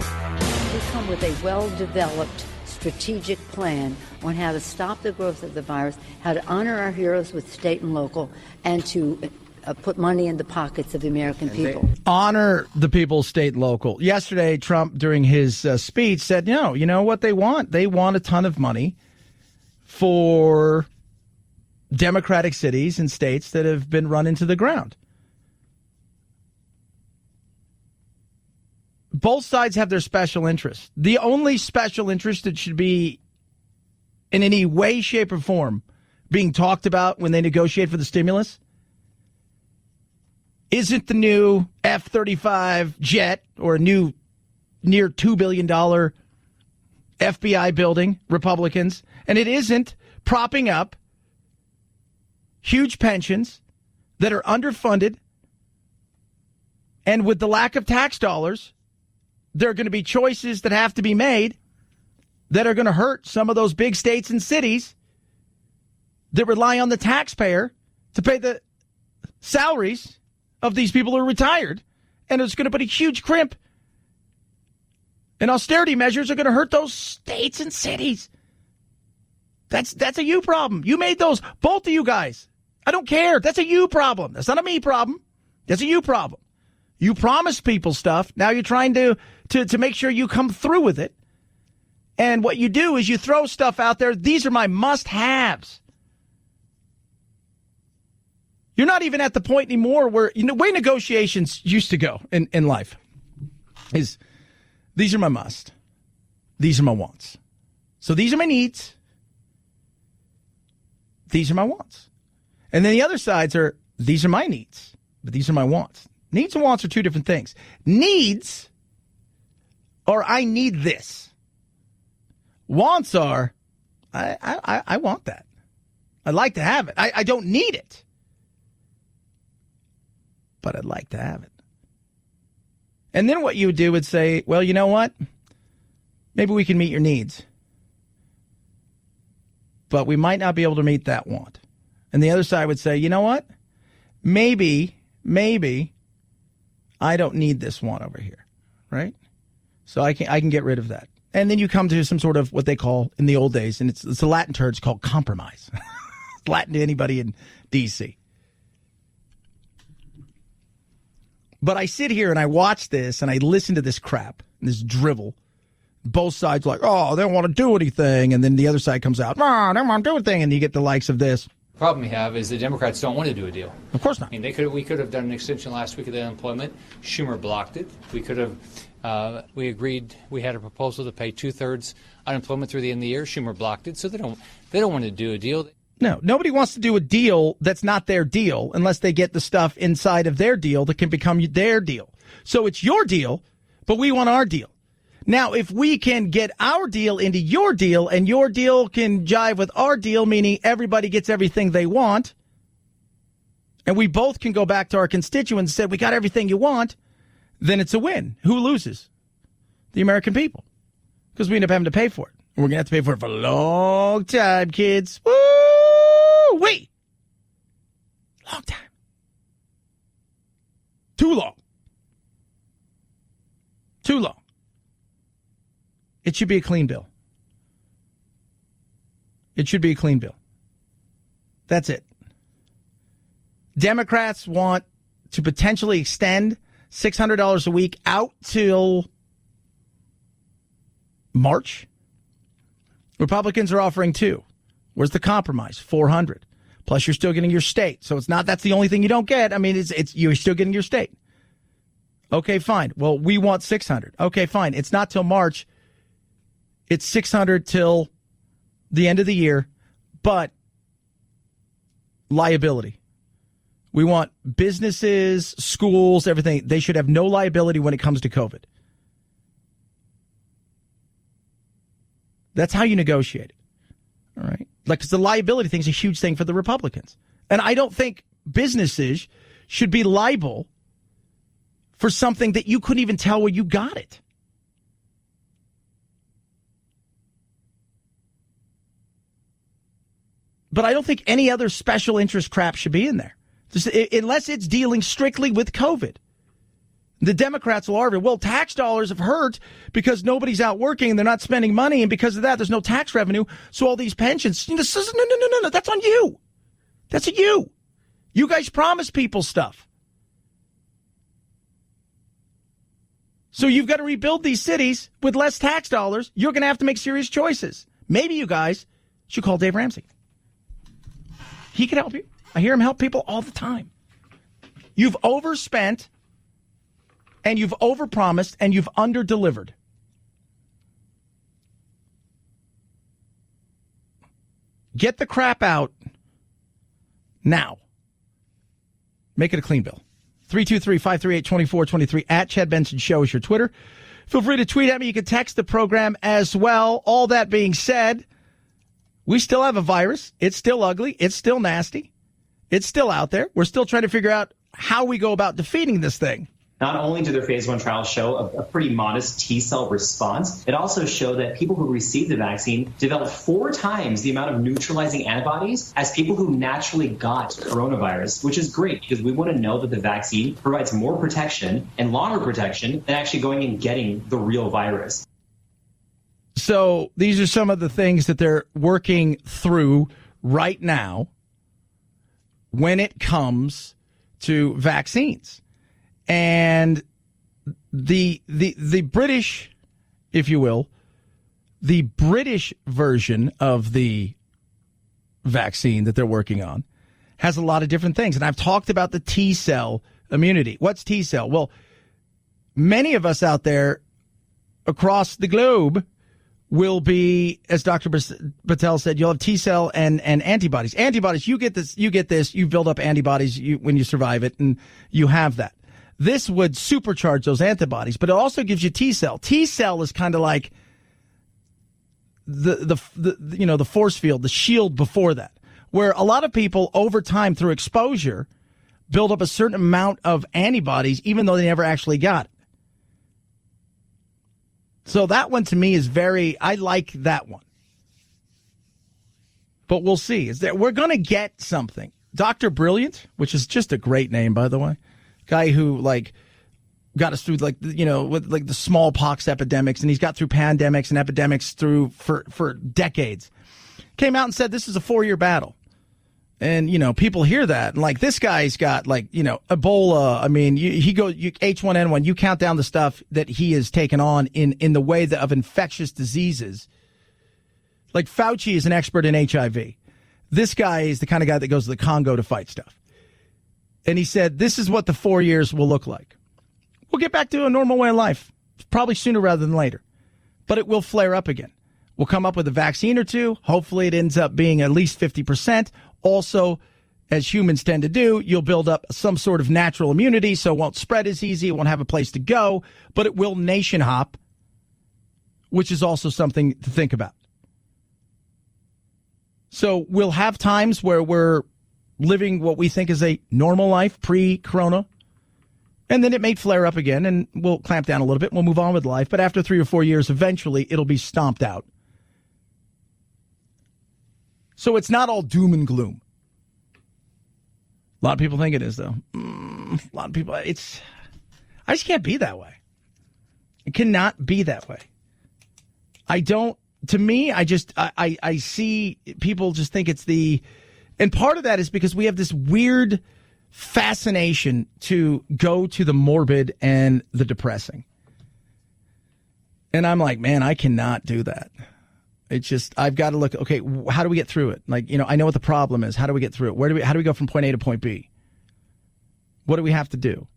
We come with a well-developed strategic plan on how to stop the growth of the virus, how to honor our heroes with state and local, and to put money in the pockets of the American people. Honor the people, state and local. Yesterday, Trump, during his speech, said, no, you know what they want? They want a ton of money for Democratic cities and states that have been run into the ground. Both sides have their special interests. The only special interest that should be in any way, shape, or form being talked about when they negotiate for the stimulus isn't the new F-35 jet or a new near $2 billion FBI building, Republicans, and it isn't propping up huge pensions that are underfunded, and with the lack of tax dollars, there are going to be choices that have to be made that are going to hurt some of those big states and cities that rely on the taxpayer to pay the salaries of these people who are retired, and it's going to put a huge crimp. And austerity measures are going to hurt those states and cities. That's a you problem. You made those, both of you guys. I don't care. That's a you problem. That's not a me problem. That's a you problem. You promised people stuff. Now you're trying to make sure you come through with it. And what you do is you throw stuff out there. These are my must-haves. You're not even at the point anymore where, the way negotiations used to go in life is these are my must. These are my wants. So these are my needs. These are my wants. And then the other sides are, these are my needs, but these are my wants. Needs and wants are two different things. Needs are, I need this. Wants are, I want that. I'd like to have it. I don't need it, but I'd like to have it. And then what you would do would say, well, you know what? Maybe we can meet your needs, but we might not be able to meet that want. And the other side would say, you know what? Maybe I don't need this want over here, right? So I can get rid of that. And then you come to some sort of what they call in the old days, and it's a Latin term, it's called compromise. It's Latin to anybody in D.C. But I sit here and I watch this and I listen to this crap, this drivel. Both sides like, oh, they don't want to do anything. And then the other side comes out, oh, they don't want to do anything. And you get the likes of this. The problem we have is the Democrats don't want to do a deal. Of course not. I mean, we could have done an extension last week of the unemployment. Schumer blocked it. We could have We agreed. We had a proposal to pay 2/3 unemployment through the end of the year. Schumer blocked it, so they don't want to do a deal. No, nobody wants to do a deal that's not their deal unless they get the stuff inside of their deal that can become their deal. So it's your deal, but we want our deal. Now, if we can get our deal into your deal and your deal can jive with our deal, meaning everybody gets everything they want, and we both can go back to our constituents and say, we got everything you want, then it's a win. Who loses? The American people. Because we end up having to pay for it. And we're going to have to pay for it for a long time, kids. Woo-wee! Long time. Too long. Too long. It should be a clean bill. It should be a clean bill. That's it. Democrats want to potentially extend $600 a week out till March. Republicans are offering $2. Where's the compromise? $400. Plus, you're still getting your state. So it's not that's the only thing you don't get. I mean, it's you're still getting your state. Okay, fine. Well, we want $600. Okay, fine. It's not till March. It's $600 till the end of the year, but liability. We want businesses, schools, everything. They should have no liability when it comes to COVID. That's how you negotiate it. All right. Like, 'cause the liability thing is a huge thing for the Republicans. And I don't think businesses should be liable for something that you couldn't even tell where you got it. But I don't think any other special interest crap should be in there. Just, unless it's dealing strictly with COVID. The Democrats will argue, well, tax dollars have hurt because nobody's out working and they're not spending money, and because of that, there's no tax revenue, so all these pensions. No, that's on you. That's on you. You guys promised people stuff. So you've got to rebuild these cities with less tax dollars. You're going to have to make serious choices. Maybe you guys should call Dave Ramsey. He can help you. I hear him help people all the time. You've overspent, and you've overpromised, and you've underdelivered. Get the crap out now. Make it a clean bill. 323-538-2423 at Chad Benson Show is your Twitter. Feel free to tweet at me. You can text the program as well. All that being said, we still have a virus. It's still ugly. It's still nasty. It's still out there. We're still trying to figure out how we go about defeating this thing. Not only do their phase 1 trials show a pretty modest T-cell response, it also showed that people who received the vaccine developed 4 times the amount of neutralizing antibodies as people who naturally got coronavirus, which is great because we want to know that the vaccine provides more protection and longer protection than actually going and getting the real virus. So these are some of the things that they're working through right now when it comes to vaccines. And the British, if you will, the British version of the vaccine that they're working on has a lot of different things. And I've talked about the T-cell immunity. What's T-cell? Well, many of us out there across the globe will be, as Dr. Patel said, you'll have T-cell and antibodies. Antibodies, you get this, you build up antibodies when you survive it, and you have that. This would supercharge those antibodies, but it also gives you T-cell. T-cell is kind of like the force field, the shield before that, where a lot of people over time through exposure build up a certain amount of antibodies, even though they never actually got it. So that one to me is I like that one. But we'll see. We're going to get something. Dr. Brilliant, which is just a great name, by the way. Guy who got us through with the smallpox epidemics, and he's got through pandemics and epidemics for decades. Came out and said this is a 4-year battle. And, people hear that. And, this guy's got, Ebola. I mean, H1N1, you count down the stuff that he has taken on in the way of infectious diseases. Like Fauci is an expert in HIV. This guy is the kind of guy that goes to the Congo to fight stuff. And he said, this is what the 4 years will look like. We'll get back to a normal way of life. probably sooner rather than later. But it will flare up again. We'll come up with a vaccine or two. Hopefully it ends up being at least 50%. Also, as humans tend to do, you'll build up some sort of natural immunity, so it won't spread as easy. It won't have a place to go, but it will nation hop, which is also something to think about. So we'll have times where we're living what we think is a normal life pre-corona, and then it may flare up again, and we'll clamp down a little bit. We'll move on with life, but after 3 or 4 years, eventually it'll be stomped out. So it's not all doom and gloom. A lot of people think it is, though. A lot of people, I just can't be that way. It cannot be that way. To me, I see people just think it's and part of that is because we have this weird fascination to go to the morbid and the depressing. And I'm like, man, I cannot do that. It's just, I've got to look, okay, how do we get through it? Like, I know what the problem is. How do we get through it? How do we go from point A to point B? What do we have to do?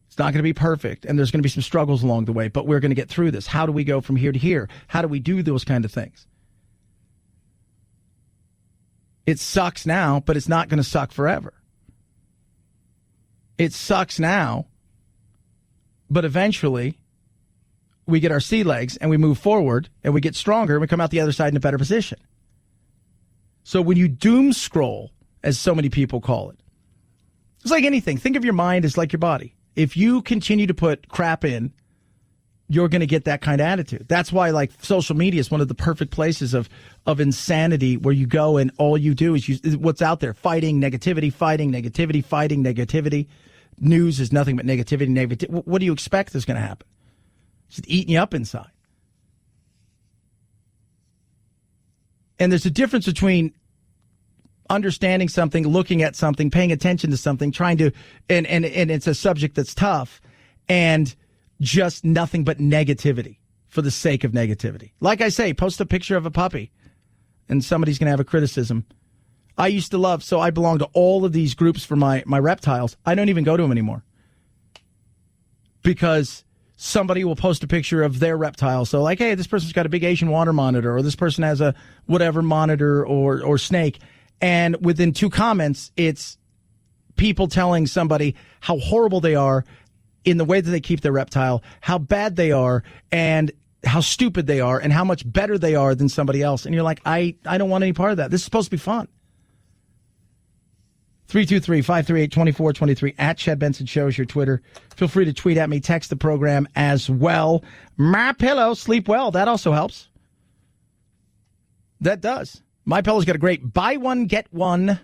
It's not going to be perfect, and there's going to be some struggles along the way, but we're going to get through this. How do we go from here to here? How do we do those kind of things? It sucks now, but it's not going to suck forever. It sucks now, but eventually we get our sea legs and we move forward and we get stronger and we come out the other side in a better position. So when you doom scroll, as so many people call it, it's like anything. Think of your mind as like your body. If you continue to put crap in, you're going to get that kind of attitude. That's why, like, social media is one of the perfect places of insanity, where you go and all you do is what's out there, fighting negativity, fighting negativity, fighting negativity. News is nothing but negativity. What do you expect is going to happen? It's eating you up inside. And there's a difference between understanding something, looking at something, paying attention to something, trying to, and it's a subject that's tough, and just nothing but negativity for the sake of negativity. Like I say, post a picture of a puppy and somebody's going to have a criticism. I used to love, so I belong to all of these groups for my reptiles. I don't even go to them anymore because somebody will post a picture of their reptile. So like, hey, this person's got a big Asian water monitor, or this person has a whatever monitor or snake. And within 2 comments, it's people telling somebody how horrible they are in the way that they keep their reptile, how bad they are, and how stupid they are, and how much better they are than somebody else. And you're like, I don't want any part of that. This is supposed to be fun. 323-538-2423 at Chad Benson Show is your Twitter. Feel free to tweet at me, text the program as well. My Pillow, sleep well. That also helps. That does. My Pillow's got a great buy one, get one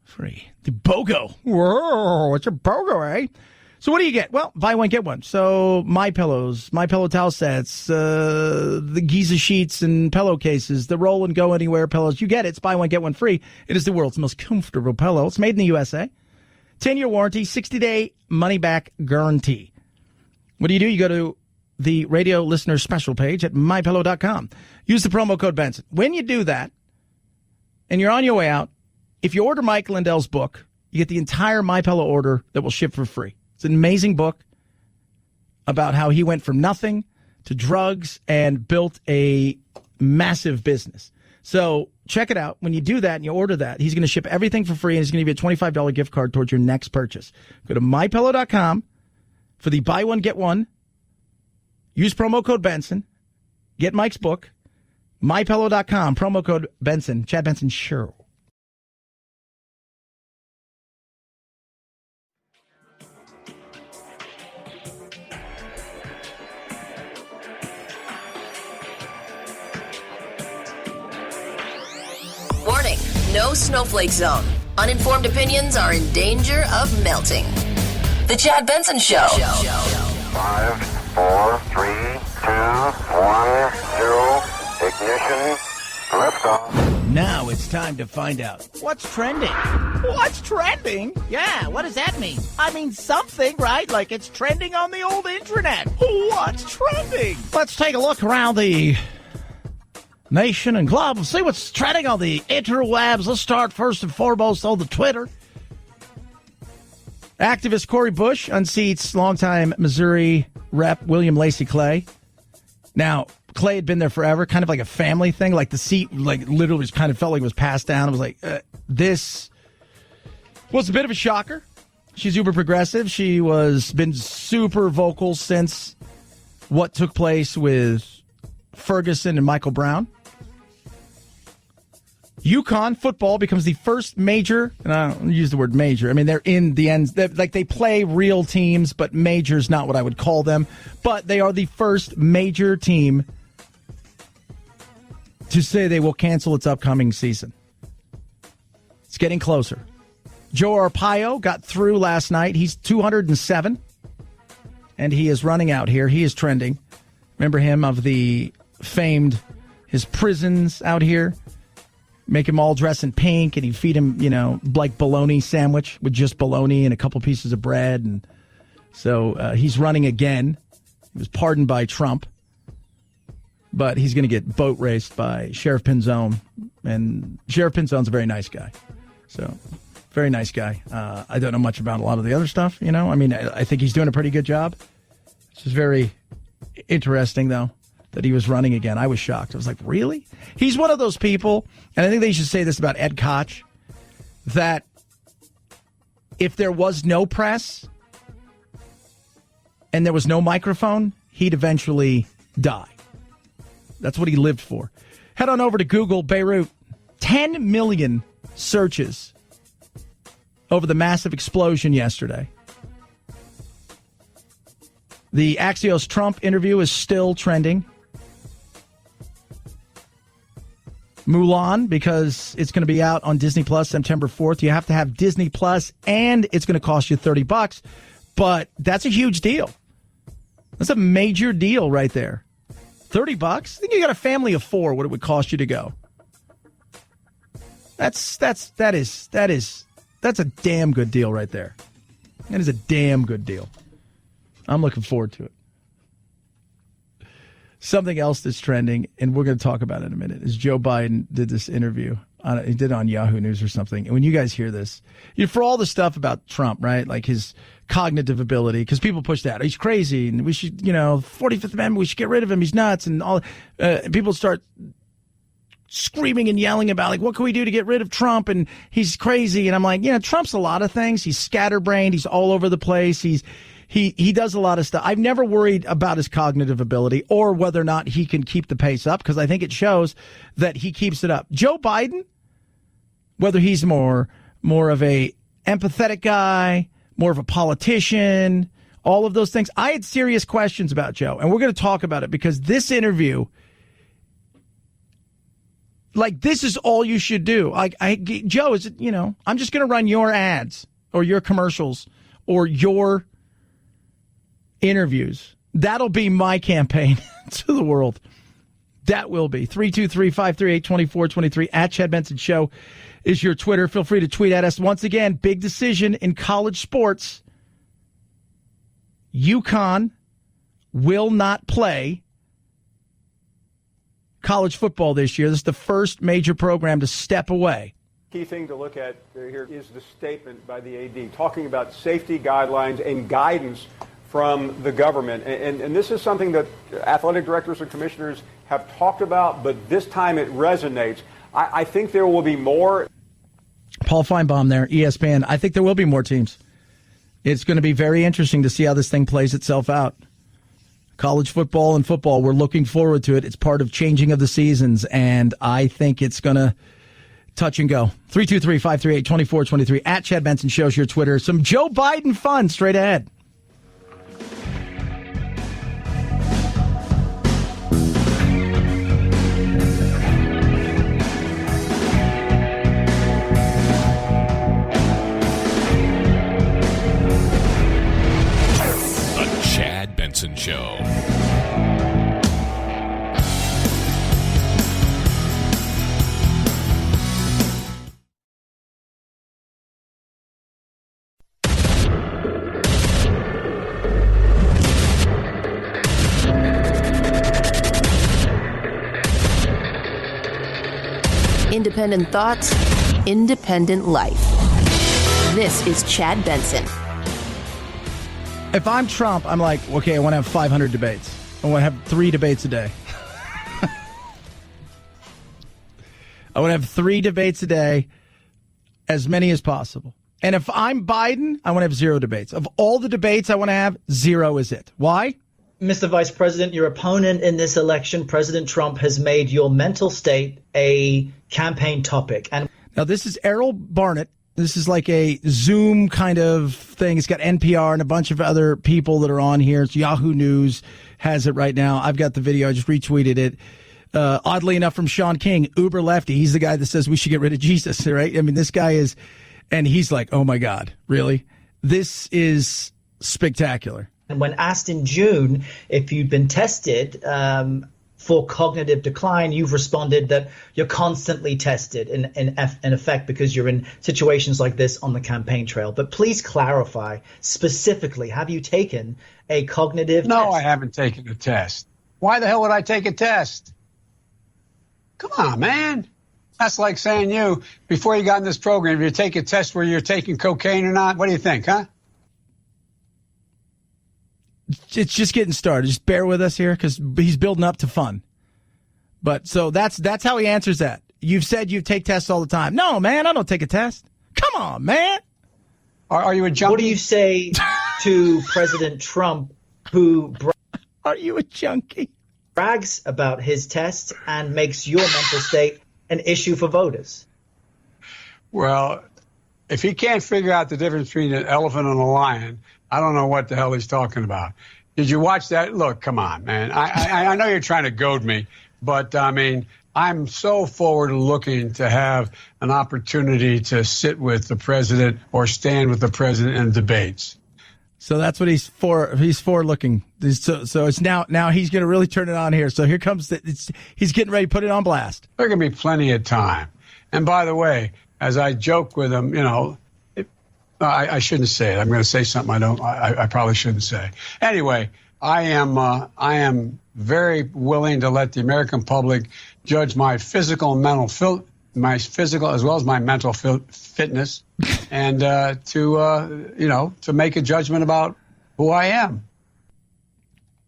free. The BOGO. Whoa, what's a BOGO, eh? So what do you get? Well, buy one, get one. So My Pillows, My Pillow towel sets, the Giza sheets and pillowcases, the Roll and Go Anywhere pillows. You get it. It's buy one, get one free. It is the world's most comfortable pillow. It's made in the USA. 10-year warranty, 60-day money-back guarantee. What do? You go to the radio listener special page at mypillow.com. Use the promo code Benson. When you do that, and you're on your way out, if you order Mike Lindell's book, you get the entire My Pillow order that will ship for free. It's an amazing book about how he went from nothing to drugs and built a massive business. So check it out. When you do that and you order that, he's going to ship everything for free, and he's going to give you a $25 gift card towards your next purchase. Go to mypillow.com for the buy one, get one. Use promo code Benson. Get Mike's book. mypillow.com, promo code Benson. Chad Benson Show. Warning, no snowflake zone. Uninformed opinions are in danger of melting. The Chad Benson Show. 5, 4, 3, 2, 1, 0. Ignition. Liftoff. Now it's time to find out what's trending. What's trending? Yeah, what does that mean? I mean something, right? Like it's trending on the old internet. What's trending? Let's take a look around the nation and globe and see what's trending on the interwebs. Let's start first and foremost on the Twitter. Activist Cori Bush unseats longtime Missouri rep, William Lacey Clay. Now, Clay had been there forever, kind of like a family thing. Like the seat, like literally just kind of felt like it was passed down. It was like, this was a bit of a shocker. She's uber progressive. She was been super vocal since what took place with Ferguson and Michael Brown. UConn football becomes the first major, and I don't use the word major. I mean, they're in the end, like they play real teams, but major's not what I would call them. But they are the first major team to say they will cancel its upcoming season. It's getting closer. Joe Arpaio got through last night. He's 207, and he is running out here. He is trending. Remember him of the famed, his prisons out here? Make him all dress in pink, and he'd feed him, like bologna sandwich with just bologna and a couple pieces of bread. And so he's running again. He was pardoned by Trump, but he's going to get boat raced by Sheriff Pinzone. And Sheriff Pinzone's a very nice guy. So, very nice guy. I don't know much about a lot of the other stuff, I mean, I think he's doing a pretty good job. It's just very interesting, though, that he was running again. I was shocked. I was like, really? He's one of those people, and I think they should say this about Ed Koch, that if there was no press and there was no microphone, he'd eventually die. That's what he lived for. Head on over to Google Beirut. 10 million searches over the massive explosion yesterday. The Axios Trump interview is still trending. Mulan, because it's going to be out on Disney Plus September 4th. You have to have Disney Plus, and it's going to cost you $30. But that's a huge deal. That's a major deal right there. $30? I think you got a family of 4, what it would cost you to go. That's a damn good deal right there. That is a damn good deal. I'm looking forward to it. Something else that's trending, and we're going to talk about it in a minute, is Joe Biden did this interview. He did it on Yahoo News or something. And when you guys hear this, for all the stuff about Trump, right, like his cognitive ability, because people push that. He's crazy, and we should, 45th Amendment, we should get rid of him. He's nuts. And all people start screaming and yelling about, like, what can we do to get rid of Trump? And he's crazy. And I'm like, Trump's a lot of things. He's scatterbrained. He's all over the place. He does a lot of stuff. I've never worried about his cognitive ability or whether or not he can keep the pace up, because I think it shows that he keeps it up. Joe Biden, whether he's more of a empathetic guy, more of a politician, all of those things. I had serious questions about Joe, and we're going to talk about it, because this interview, like, this is all you should do. Joe, is it, I'm just going to run your ads or your commercials or your interviews. That'll be my campaign to the world. That will be. 323-538-2423 at Chad Benson Show is your Twitter. Feel free to tweet at us. Once again, big decision in college sports. UConn will not play college football this year. This is the first major program to step away. Key thing to look at here is the statement by the AD talking about safety guidelines and guidance from the government. And this is something that athletic directors and commissioners have talked about, but this time it resonates. I think there will be more. Paul Feinbaum there, ESPN. I think there will be more teams. It's going to be very interesting to see how this thing plays itself out. College football and football, we're looking forward to it. It's part of changing of the seasons, and I think it's going to touch and go. 323-538-2423 at Chad Benson Show's your Twitter. Some Joe Biden fun straight ahead. Show. Independent thoughts, independent life. This is Chad Benson. If I'm Trump, I'm like, okay, I want to have 500 debates. I want to have 3 debates a day. I want to have 3 debates a day, as many as possible. And if I'm Biden, I want to have 0 debates. Of all the debates I want to have, 0 is it. Why? Mr. Vice President, your opponent in this election, President Trump, has made your mental state a campaign topic. And now this is Errol Barnett. This is like a Zoom kind of thing. It's got NPR and a bunch of other people that are on here. It's Yahoo News has it right now. I've got the video. I just retweeted it. Oddly enough, from Sean King, uber lefty. He's the guy that says we should get rid of Jesus, right? I mean, this guy is, and he's like, oh my God, really? This is spectacular. And when asked in June if you'd been tested for cognitive decline, you've responded that you're constantly tested in effect because you're in situations like this on the campaign trail. But please clarify specifically, have you taken a cognitive test? No, I haven't taken a test. Why the hell would I take a test? Come on, man. That's like saying you, before you got in this program, if you take a test where you're taking cocaine or not, what do you think, huh? It's just getting started. Just bear with us here because he's building up to fun. But so that's how he answers that. You've said you take tests all the time. No, man, I don't take a test. Come on, man. Are you a junkie? What do you say to President Trump, who are you a junkie? Brags about his tests and makes your mental state an issue for voters? Well, if he can't figure out the difference between an elephant and a lion, I don't know what the hell he's talking about. Did you watch that? Look, come on, man. I know you're trying to goad me, but, I mean, I'm so forward looking to have an opportunity to sit with the president or stand with the president in debates. So that's what he's for. He's forward looking. So it's now he's going to really turn it on here. So here comes he's getting ready to put it on blast. There's going to be plenty of time. And by the way, as I joke with him, you know, I shouldn't say it. I'm going to say something I probably shouldn't say. Anyway, I am very willing to let the American public judge my physical and mental my physical as well as my mental fitness, and to make a judgment about who I am.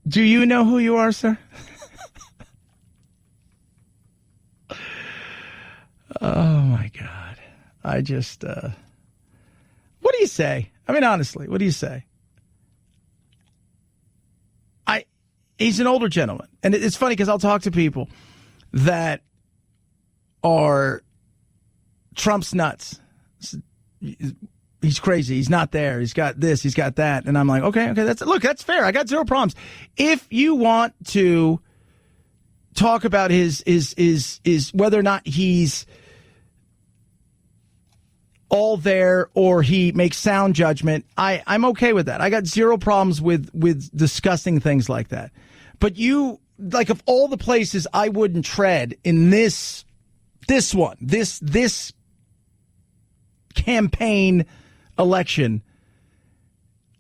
Do you know who you are, sir? Oh my God! I just. What do you say? I mean, honestly, what do you say? He's an older gentleman. And it's funny because I'll talk to people that are Trump's nuts. He's crazy. He's not there. He's got this. He's got that. And I'm like, okay, that's fair. I got 0 problems. If you want to talk about his whether or not he's all there or he makes sound judgment, I'm okay with that. I got 0 problems with discussing things like that. But you, like, of all the places I wouldn't tread in this campaign election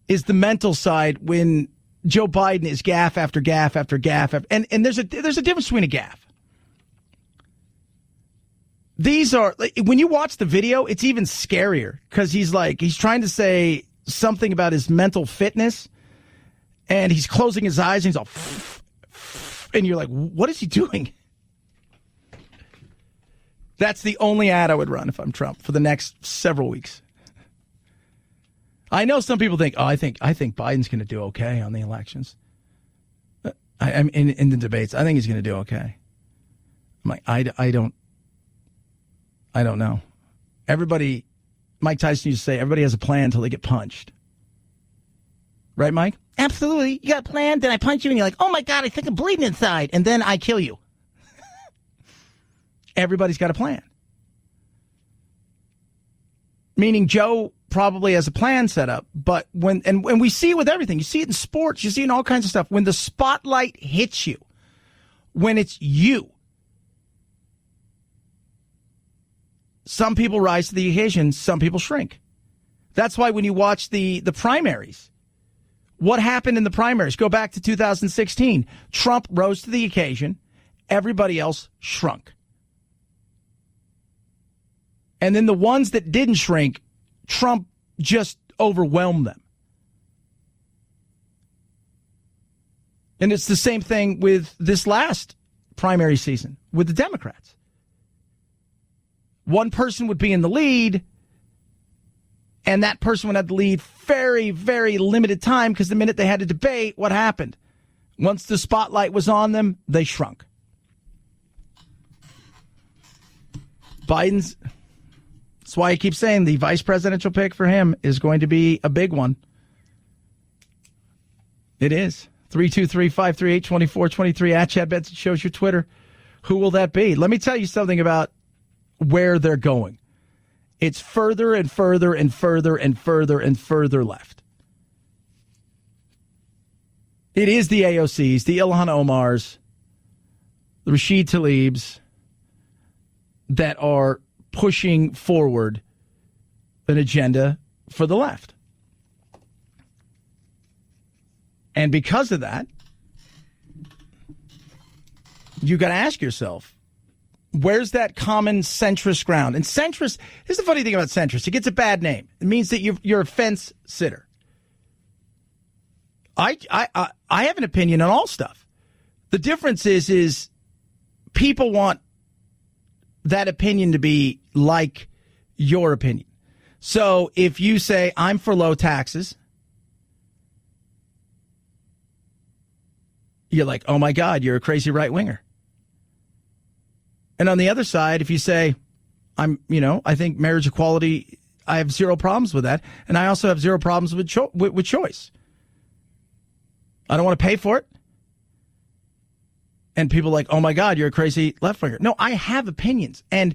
is the mental side when Joe Biden is gaffe after gaffe after gaffe. And there's a difference between a gaffe. These are, when you watch the video, it's even scarier because he's trying to say something about his mental fitness and he's closing his eyes and he's all, and you're like, what is he doing? That's the only ad I would run if I'm Trump for the next several weeks. I know some people think, I think Biden's going to do okay on the elections. I'm in the debates. I think he's going to do okay. I'm like, I don't know. Everybody, Mike Tyson used to say, everybody has a plan until they get punched. Right, Mike? Absolutely. You got a plan, then I punch you, and you're like, oh my God, I think I'm bleeding inside, and then I kill you. Everybody's got a plan. Meaning Joe probably has a plan set up, but when we see it with everything. You see it in sports, you see it in all kinds of stuff. When the spotlight hits you, when it's you, some people rise to the occasion, some people shrink. That's why when you watch the primaries, what happened in the primaries? Go back to 2016. Trump rose to the occasion. Everybody else shrunk. And then the ones that didn't shrink, Trump just overwhelmed them. And it's the same thing with this last primary season with the Democrats. One person would be in the lead, and that person would have the lead very, very limited time because the minute they had to debate, what happened? Once the spotlight was on them, they shrunk. Biden's, that's why I keep saying the vice presidential pick for him is going to be a big one. It is. 323-538-2423 at Chad Benson shows your Twitter. Who will that be? Let me tell you something about where they're going. It's further and further and further and further and further left. It is the AOCs, the Ilhan Omars, the Rashid Tlaibs that are pushing forward an agenda for the left. And because of that, you got to ask yourself, where's that common centrist ground? And centrist, here's the funny thing about centrist. It gets a bad name. It means that you're a fence sitter. I have an opinion on all stuff. The difference is people want that opinion to be like your opinion. So if you say, I'm for low taxes, you're like, oh my God, you're a crazy right-winger. And on the other side, if you say, I think marriage equality, I have zero problems with that. And I also have zero problems with choice. I don't want to pay for it. And people are like, oh my God, you're a crazy left-winger. No, I have opinions. And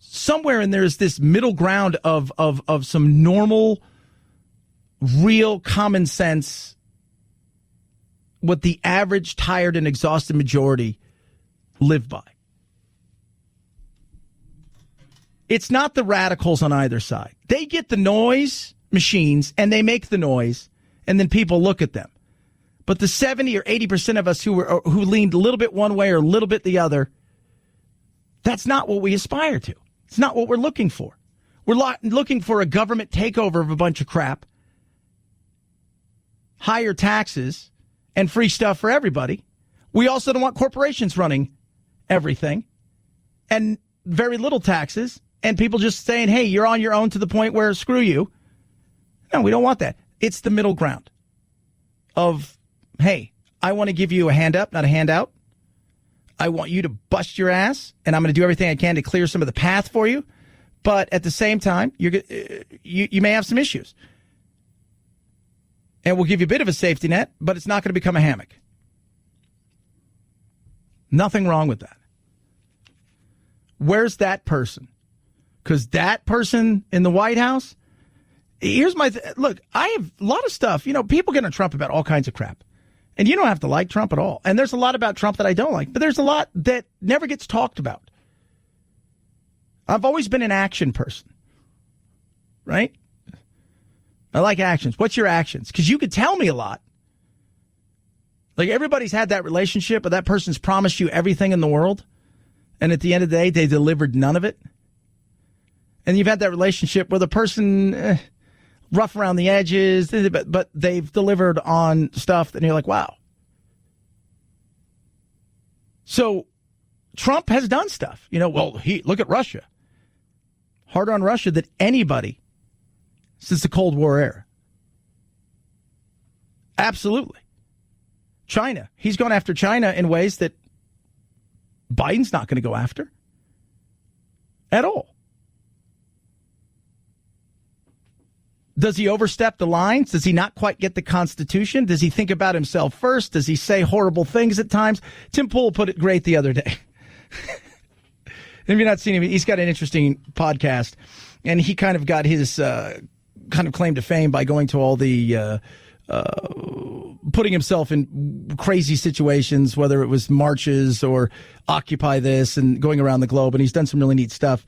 somewhere in there is this middle ground of some normal, real common sense, what the average tired and exhausted majority live by. It's not the radicals on either side. They get the noise machines and they make the noise, and then people look at them. But the 70 or 80% of us who leaned a little bit one way or a little bit the other, that's not what we aspire to. It's not what we're looking for. We're looking for a government takeover of a bunch of crap, higher taxes, and free stuff for everybody. We also don't want corporations running everything and very little taxes and people just saying, hey, you're on your own to the point where screw you. No, we don't want that. It's the middle ground of, hey, I want to give you a hand up, not a handout. I want you to bust your ass, and I'm going to do everything I can to clear some of the path for you. But at the same time, you may have some issues. And we'll give you a bit of a safety net, but it's not going to become a hammock. Nothing wrong with that. Where's that person? Because that person in the White House, here's my look, I have a lot of stuff. People get on Trump about all kinds of crap. And you don't have to like Trump at all. And there's a lot about Trump that I don't like. But there's a lot that never gets talked about. I've always been an action person. Right? I like actions. What's your actions? Because you could tell me a lot. Like everybody's had that relationship, but that person's promised you everything in the world. And at the end of the day, they delivered none of it. And you've had that relationship where the person, rough around the edges, but they've delivered on stuff and you're like, wow. So Trump has done stuff. Look at Russia. Harder on Russia than anybody since the Cold War era. Absolutely. China. He's gone after China in ways that Biden's not going to go after at all. Does he overstep the lines? Does he not quite get the Constitution? Does he think about himself first? Does he say horrible things at times? Tim Pool put it great the other day. If you're not seeing him, he's got an interesting podcast, and he kind of got his kind of claim to fame by going to all the putting himself in crazy situations, whether it was marches or Occupy this and going around the globe, and he's done some really neat stuff.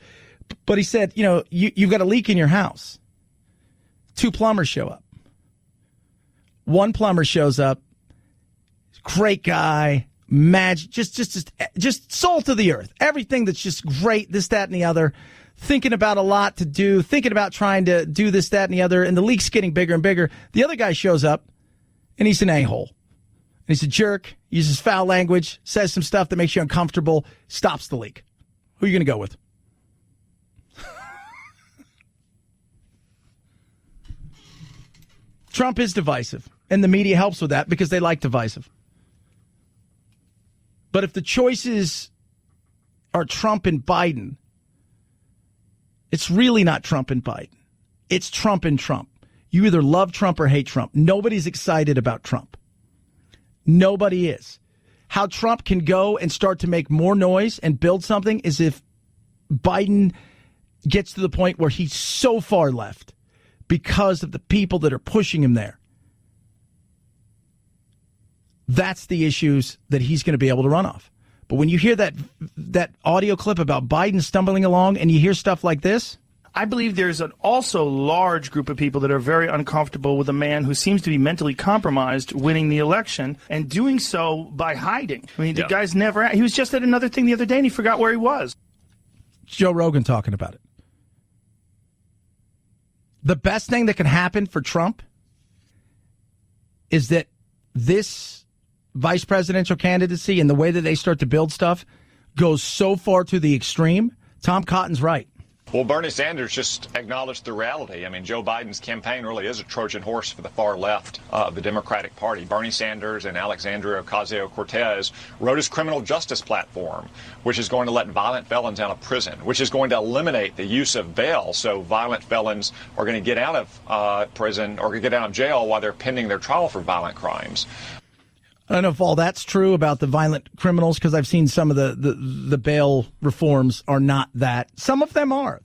But he said, you've got a leak in your house. 2 plumbers show up. One plumber shows up, great guy, magic, just salt of the earth. Everything that's just great, this, that, and the other. Thinking about a lot to do, thinking about trying to do this, that, and the other, and the leak's getting bigger and bigger. The other guy shows up, and he's an a-hole. He's a jerk, uses foul language, says some stuff that makes you uncomfortable, stops the leak. Who are you going to go with? Trump is divisive, and the media helps with that because they like divisive. But if the choices are Trump and Biden, it's really not Trump and Biden. It's Trump and Trump. You either love Trump or hate Trump. Nobody's excited about Trump. Nobody is. How Trump can go and start to make more noise and build something is if Biden gets to the point where he's so far left because of the people that are pushing him there. That's the issues that he's going to be able to run off. But when you hear that audio clip about Biden stumbling along and you hear stuff like this, I believe there's an also large group of people that are very uncomfortable with a man who seems to be mentally compromised winning the election and doing so by hiding. I mean, the guy's never he was just at another thing the other day and he forgot where he was. Joe Rogan talking about it. The best thing that can happen for Trump is that this vice presidential candidacy and the way that they start to build stuff goes so far to the extreme. Tom Cotton's right. Well, Bernie Sanders just acknowledged the reality. I mean, Joe Biden's campaign really is a Trojan horse for the far left of the Democratic Party. Bernie Sanders and Alexandria Ocasio-Cortez wrote his criminal justice platform, which is going to let violent felons out of prison, which is going to eliminate the use of bail. So violent felons are going to get out of prison or get out of jail while they're pending their trial for violent crimes. I don't know if all that's true about the violent criminals because I've seen some of the bail reforms are not that. Some of them are.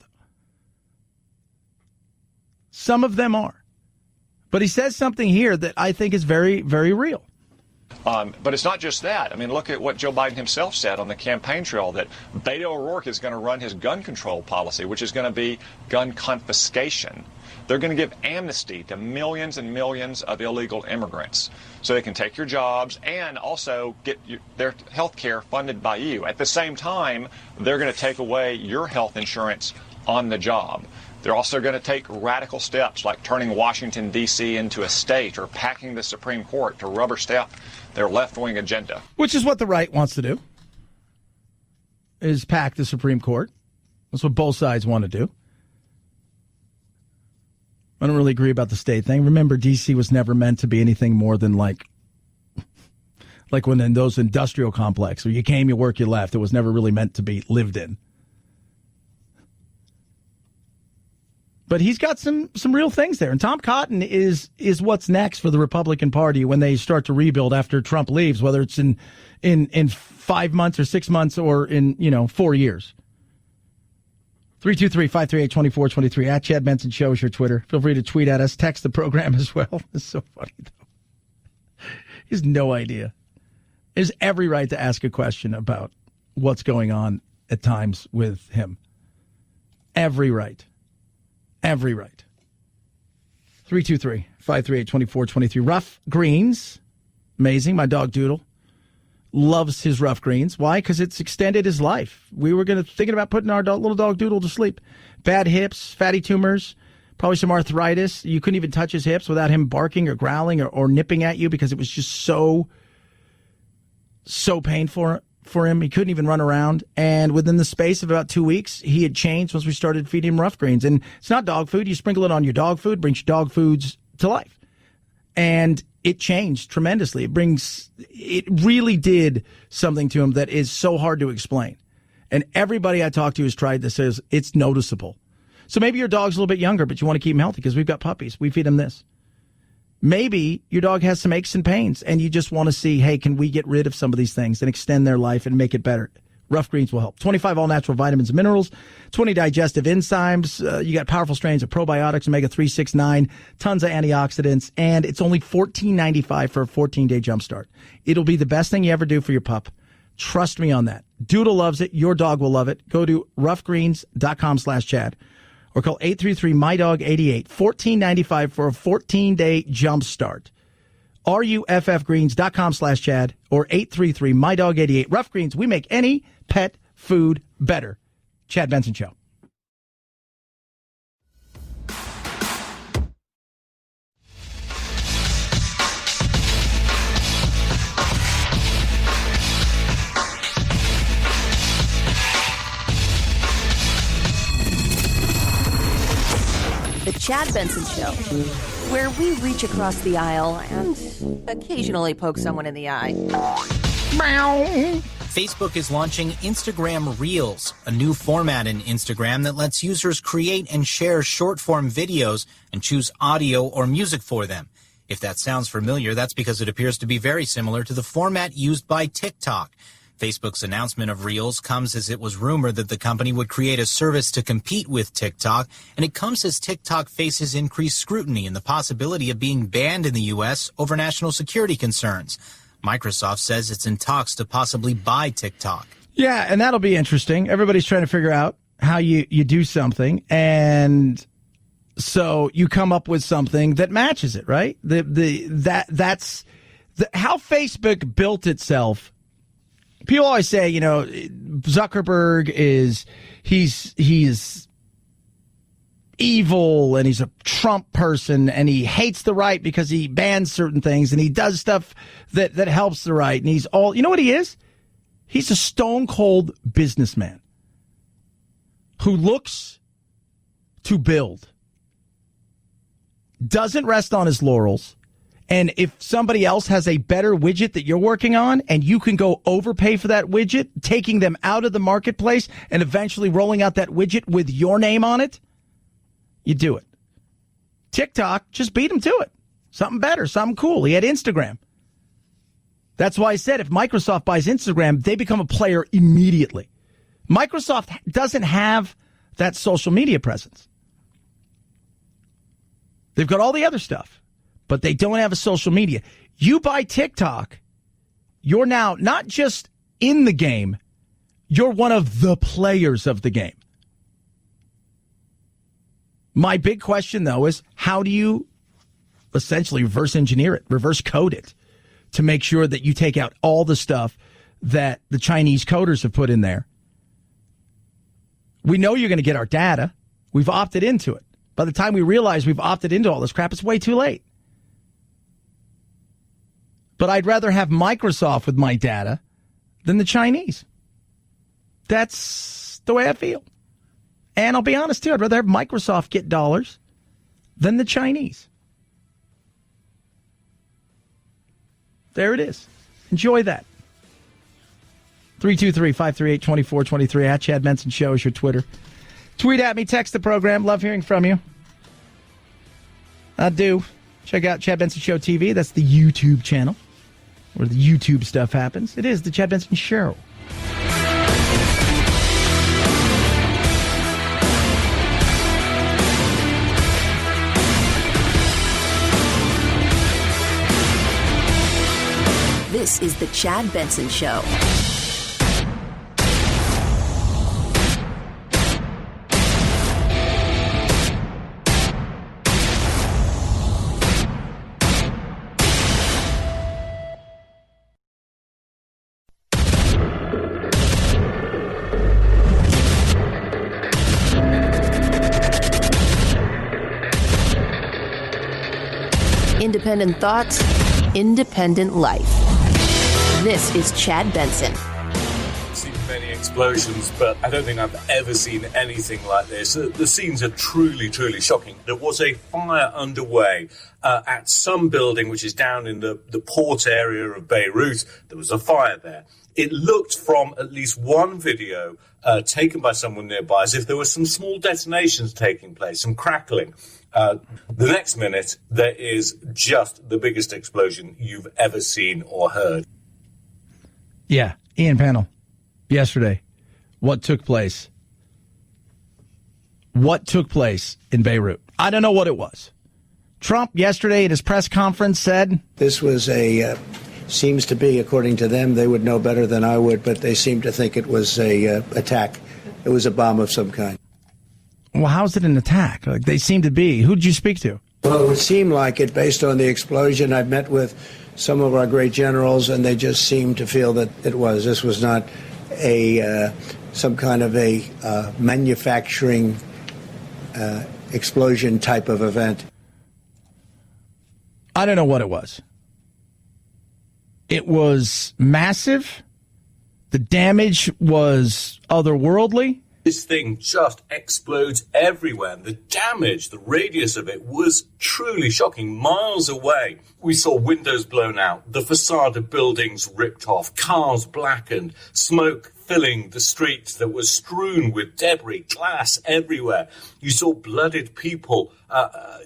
Some of them are. But he says something here that I think is very, very real. But it's not just that. I mean, look at what Joe Biden himself said on the campaign trail, that Beto O'Rourke is going to run his gun control policy, which is going to be gun confiscation. They're going to give amnesty to millions and millions of illegal immigrants so they can take your jobs and also get their health care funded by you. At the same time, they're going to take away your health insurance on the job. They're also going to take radical steps like turning Washington, D.C. into a state or packing the Supreme Court to rubber stamp their left-wing agenda. Which is what the right wants to do, is pack the Supreme Court. That's what both sides want to do. I don't really agree about the state thing. Remember, D.C. was never meant to be anything more than like when in those industrial complexes where you came, you work, you left. It was never really meant to be lived in. But he's got some real things there. And Tom Cotton is what's next for the Republican Party when they start to rebuild after Trump leaves, whether it's in 5 months or 6 months or in 4 years. 323-538-2423. At Chad Benson Show is your Twitter. Feel free to tweet at us. Text the program as well. It's so funny, though. He has no idea. He has every right to ask a question about what's going on at times with him. Every right. Every right. 323-538-2423. Rough greens. Amazing. My dog Doodle loves his rough greens. Why? Because it's extended his life. We were thinking about putting our little dog Doodle to sleep. Bad hips, fatty tumors, probably some arthritis. You couldn't even touch his hips without him barking or growling or nipping at you because it was just so painful for him. He couldn't even run around. And within the space of about 2 weeks, he had changed once we started feeding him rough greens. And it's not dog food. You sprinkle it on your dog food, brings your dog foods to life. And it changed tremendously. It really did something to him that is so hard to explain. And everybody I talk to has tried this says it's noticeable. So maybe your dog's a little bit younger, but you want to keep him healthy because we've got puppies. We feed him this. Maybe your dog has some aches and pains and you just want to see, hey, can we get rid of some of these things and extend their life and make it better? Rough greens will help. 25 all-natural vitamins and minerals, 20 digestive enzymes. You got powerful strains of probiotics, omega-3, 6, 9, tons of antioxidants, and it's only $14.95 for a 14-day jumpstart. It'll be the best thing you ever do for your pup. Trust me on that. Doodle loves it. Your dog will love it. Go to roughgreens.com/Chad or call 833-MyDog88, $14.95 for a 14-day jumpstart. RUFFgreens.com/Chad or 833-MyDog88. Rough Greens, we make any pet food better. Chad Benson Show. Chad Benson Show, where we reach across the aisle and occasionally poke someone in the eye. Facebook is launching Instagram Reels, a new format in Instagram that lets users create and share short-form videos and choose audio or music for them. If that sounds familiar, that's because it appears to be very similar to the format used by TikTok. Facebook's announcement of Reels comes as it was rumored that the company would create a service to compete with TikTok, and it comes as TikTok faces increased scrutiny and the possibility of being banned in the U.S. over national security concerns. Microsoft says it's in talks to possibly buy TikTok. Yeah, and that'll be interesting. Everybody's trying to figure out how you do something, and so you come up with something that matches it, right? That's how Facebook built itself. People always say, Zuckerberg he's evil and he's a Trump person and he hates the right because he bans certain things and he does stuff that helps the right. And he's all, you know what he is? He's a stone cold businessman who looks to build, doesn't rest on his laurels. And if somebody else has a better widget that you're working on and you can go overpay for that widget, taking them out of the marketplace and eventually rolling out that widget with your name on it, you do it. TikTok just beat him to it. Something better, something cool. He had Instagram. That's why I said if Microsoft buys Instagram, they become a player immediately. Microsoft doesn't have that social media presence. They've got all the other stuff, but they don't have a social media. You buy TikTok, you're now not just in the game, you're one of the players of the game. My big question, though, is how do you essentially reverse engineer it, reverse code it to make sure that you take out all the stuff that the Chinese coders have put in there? We know you're going to get our data. We've opted into it. By the time we realize we've opted into all this crap, it's way too late. But I'd rather have Microsoft with my data than the Chinese. That's the way I feel. And I'll be honest, too, I'd rather have Microsoft get dollars than the Chinese. There it is. Enjoy that. 323-538-2423 at Chad Benson Show is your Twitter. Tweet at me, text the program. Love hearing from you. I do. Check out Chad Benson Show TV. That's the YouTube channel where the YouTube stuff happens. It is the Chad Benson Show. This is the Chad Benson Show. Independent thoughts, independent life. This is Chad Benson. I've seen many explosions, but I don't think I've ever seen anything like this. The scenes are truly, truly shocking. There was a fire underway at some building which is down in the port area of Beirut. There was a fire there. It looked from at least one video taken by someone nearby as if there were some small detonations taking place, some crackling. The next minute, there is just the biggest explosion you've ever seen or heard. Yeah, Ian Panel, yesterday, what took place? What took place in Beirut? I don't know what it was. Trump yesterday at his press conference said, this was seems to be, according to them, they would know better than I would, but they seem to think it was a attack. It was a bomb of some kind. Well, how's it an attack? Like they seem to be. Who did you speak to? Well, it would seem like it based on the explosion. I've met with some of our great generals, and they just seemed to feel that it was. This was not some kind of a manufacturing explosion type of event. I don't know what it was. It was massive. The damage was otherworldly. This thing just explodes everywhere. The damage, the radius of it was truly shocking. Miles away, we saw windows blown out, the facade of buildings ripped off, cars blackened, smoke filling the streets that was strewn with debris, glass everywhere. You saw blooded people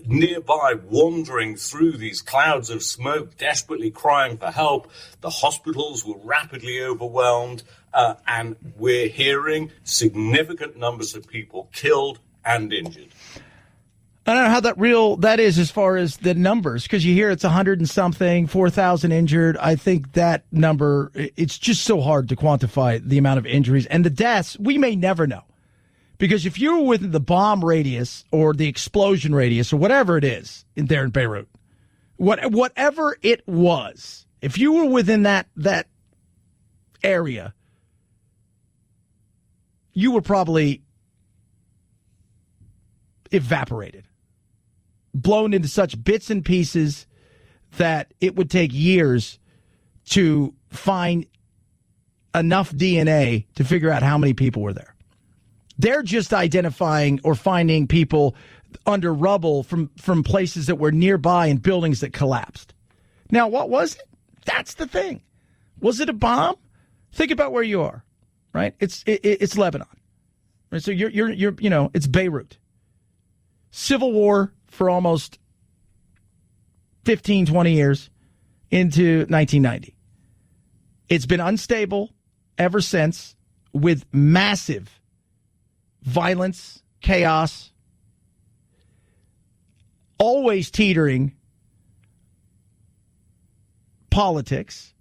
nearby wandering through these clouds of smoke, desperately crying for help. The hospitals were rapidly overwhelmed, and we're hearing significant numbers of people killed and injured. I don't know how that is as far as the numbers, because you hear it's 100 and something, 4,000 injured. I think that number, it's just so hard to quantify the amount of injuries. And the deaths, we may never know. Because if you were within the bomb radius or the explosion radius or whatever it is there in Beirut, whatever it was, if you were within that area, you were probably evaporated, blown into such bits and pieces that it would take years to find enough DNA to figure out how many people were there. They're just identifying or finding people under rubble from places that were nearby and buildings that collapsed. Now, what was it? That's the thing. Was it a bomb? Think about where you are, right? It's Lebanon. Right? So you're it's Beirut. Civil war for almost 15, 20 years into 1990. It's been unstable ever since, with massive violence, chaos, always teetering politics,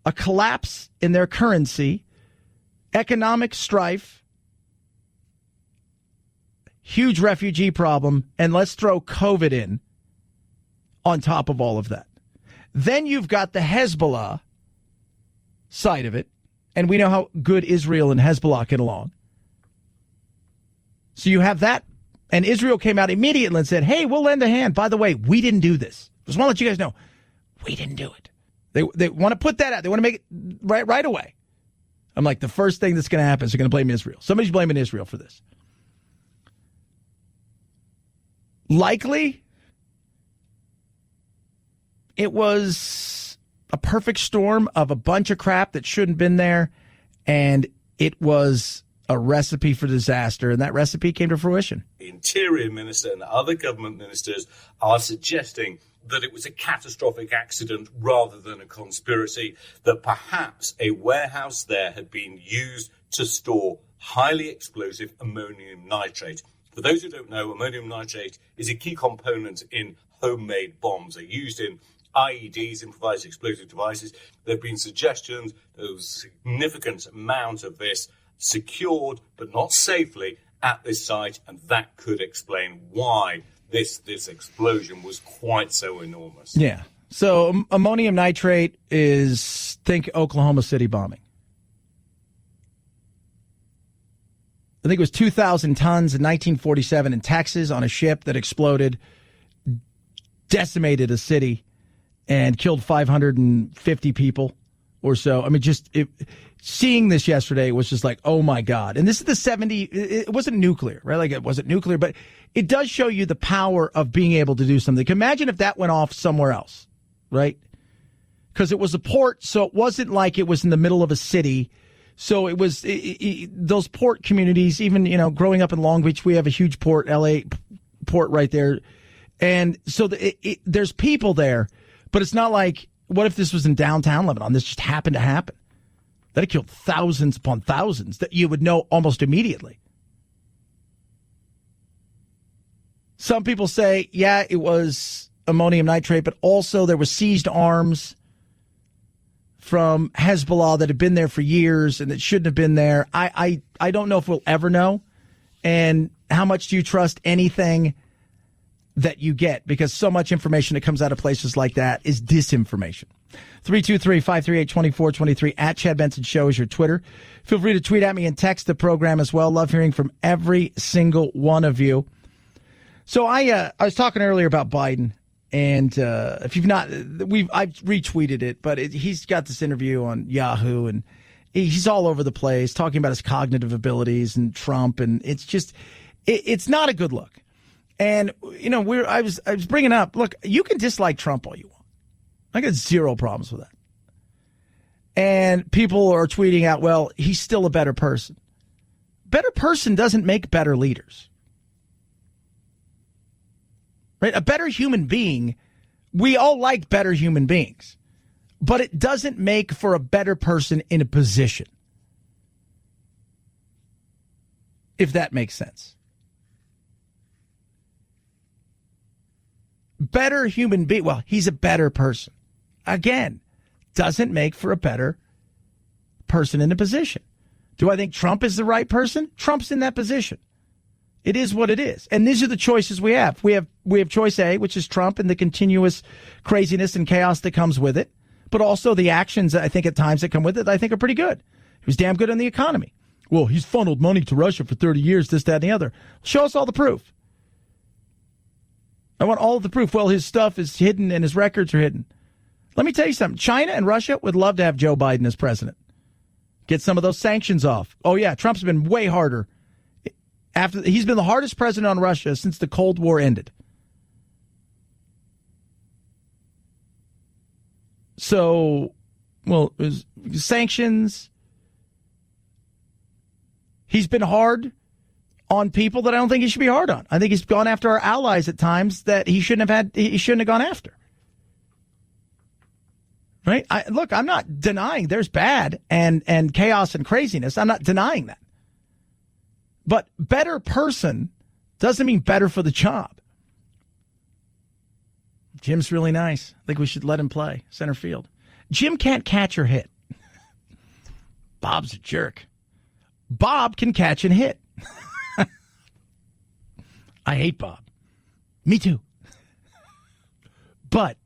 a collapse in their currency, economic strife, huge refugee problem, and let's throw COVID in on top of all of that. Then you've got the Hezbollah side of it, and we know how good Israel and Hezbollah get along. So you have that, and Israel came out immediately and said, hey, we'll lend a hand. By the way, we didn't do this. Just want to let you guys know, we didn't do it. They want to put that out. They want to make it right away. I'm like, the first thing that's going to happen is they're going to blame Israel. Somebody's blaming Israel for this. Likely, it was a perfect storm of a bunch of crap that shouldn't have been there, and it was a recipe for disaster, and that recipe came to fruition. The Interior Minister and other government ministers are suggesting that it was a catastrophic accident rather than a conspiracy, that perhaps a warehouse there had been used to store highly explosive ammonium nitrate. For those who don't know, ammonium nitrate is a key component in homemade bombs. They're used in IEDs, improvised explosive devices. There have been suggestions there was a significant amount of this secured but not safely at this site, and that could explain why this explosion was quite so enormous. Yeah. So ammonium nitrate is, think Oklahoma City bombing. I think it was 2,000 tons in 1947 in Texas on a ship that exploded, decimated a city, and killed 550 people or so. I mean, seeing this yesterday was just like, oh my God. And this is the 70s. It wasn't nuclear, right? Like, it wasn't nuclear, but it does show you the power of being able to do something. Imagine if that went off somewhere else, right? Because it was a port, so it wasn't like it was in the middle of a city. So it was those port communities, even, growing up in Long Beach, we have a huge port, LA port right there. And so there's people there, but it's not like, what if this was in downtown Lebanon? This just happened to happen. That had killed thousands upon thousands that you would know almost immediately. Some people say, yeah, it was ammonium nitrate, but also there were seized arms from Hezbollah that had been there for years and that shouldn't have been there. I don't know if we'll ever know. And how much do you trust anything that you get? Because so much information that comes out of places like that is disinformation. 323-538-2423 at Chad Benson Show is your Twitter. Feel free to tweet at me and text the program as well. Love hearing from every single one of you. So I was talking earlier about Biden, and if you've not, I've retweeted it, but he's got this interview on Yahoo, and he's all over the place talking about his cognitive abilities and Trump, and it's just it's not a good look. And I was bringing up, look, you can dislike Trump all you want. I got zero problems with that. And people are tweeting out, well, he's still a better person. Better person doesn't make better leaders. Right? A better human being, we all like better human beings. But it doesn't make for a better person in a position. If that makes sense. Better human being, well, he's a better person. Again, doesn't make for a better person in a position. Do I think Trump is the right person? Trump's in that position. It is what it is. And these are the choices we have. We have choice A, which is Trump and the continuous craziness and chaos that comes with it. But also the actions, I think, at times that come with it, I think are pretty good. He was damn good on the economy. Well, he's funneled money to Russia for 30 years, this, that, and the other. Show us all the proof. I want all of the proof. Well, his stuff is hidden and his records are hidden. Let me tell you something. China and Russia would love to have Joe Biden as president. Get some of those sanctions off. Oh, yeah, Trump's been way harder. He's been the hardest president on Russia since the Cold War ended. So, well, it was sanctions. He's been hard on people that I don't think he should be hard on. I think he's gone after our allies at times that he shouldn't have gone after. Right? Look, I'm not denying there's bad and chaos and craziness. I'm not denying that. But better person doesn't mean better for the job. Jim's really nice. I think we should let him play center field. Jim can't catch or hit. Bob's a jerk. Bob can catch and hit. I hate Bob. Me too. But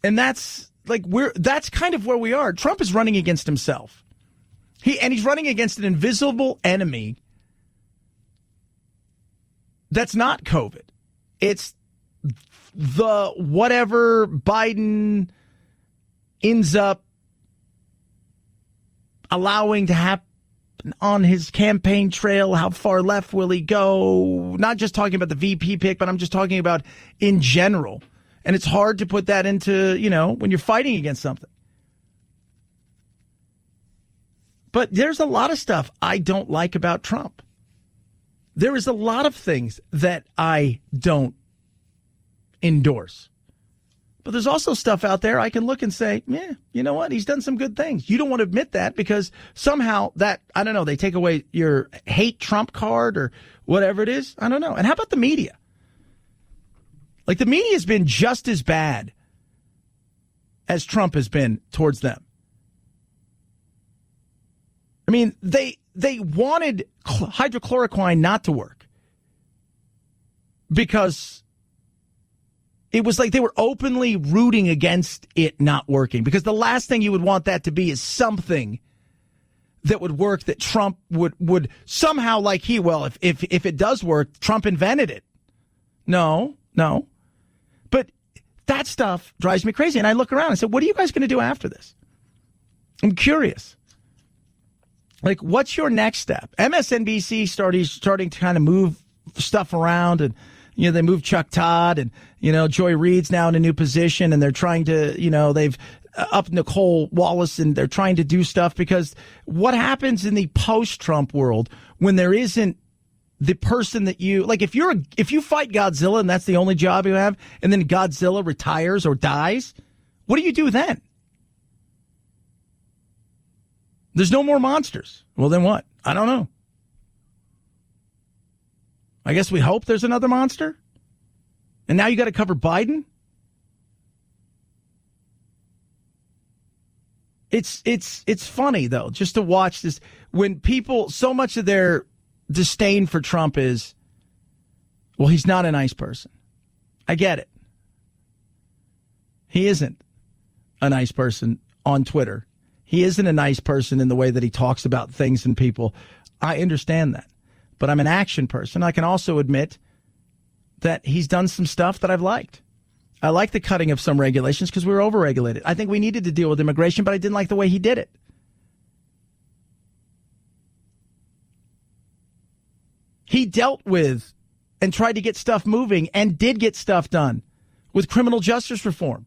and that's kind of where we are. Trump is running against himself. He's running against an invisible enemy that's not COVID. It's the whatever Biden ends up allowing to happen on his campaign trail. How far left will he go? Not just talking about the VP pick, but I'm just talking about in general. And it's hard to put that into, when you're fighting against something. But there's a lot of stuff I don't like about Trump. There is a lot of things that I don't endorse. But there's also stuff out there I can look and say, yeah, you know what? He's done some good things. You don't want to admit that because somehow that, I don't know, they take away your hate Trump card or whatever it is. I don't know. And how about the media? Like, the media has been just as bad as Trump has been towards them. I mean, they wanted hydrochloroquine not to work because it was like they were openly rooting against it not working. Because the last thing you would want that to be is something that would work that Trump would somehow if it does work, Trump invented it. No. But that stuff drives me crazy. And I look around and say, what are you guys going to do after this? I'm curious. Like, what's your next step? MSNBC starting to kind of move stuff around, and they moved Chuck Todd, and Joy Reid's now in a new position, and they're trying to they've up Nicole Wallace, and they're trying to do stuff because what happens in the post-Trump world when there isn't the person that you like, if you fight Godzilla and that's the only job you have, and then Godzilla retires or dies, what do you do then? There's no more monsters. Well, then what? I don't know. I guess we hope there's another monster. And now you got to cover Biden? It's funny though, just to watch this when people, so much of their disdain for Trump is, well, he's not a nice person. I get it. He isn't a nice person on Twitter. He isn't a nice person in the way that he talks about things and people. I understand that. But I'm an action person. I can also admit that he's done some stuff that I've liked. I like the cutting of some regulations because we were overregulated. I think we needed to deal with immigration, but I didn't like the way he did it. He dealt with and tried to get stuff moving and did get stuff done with criminal justice reform.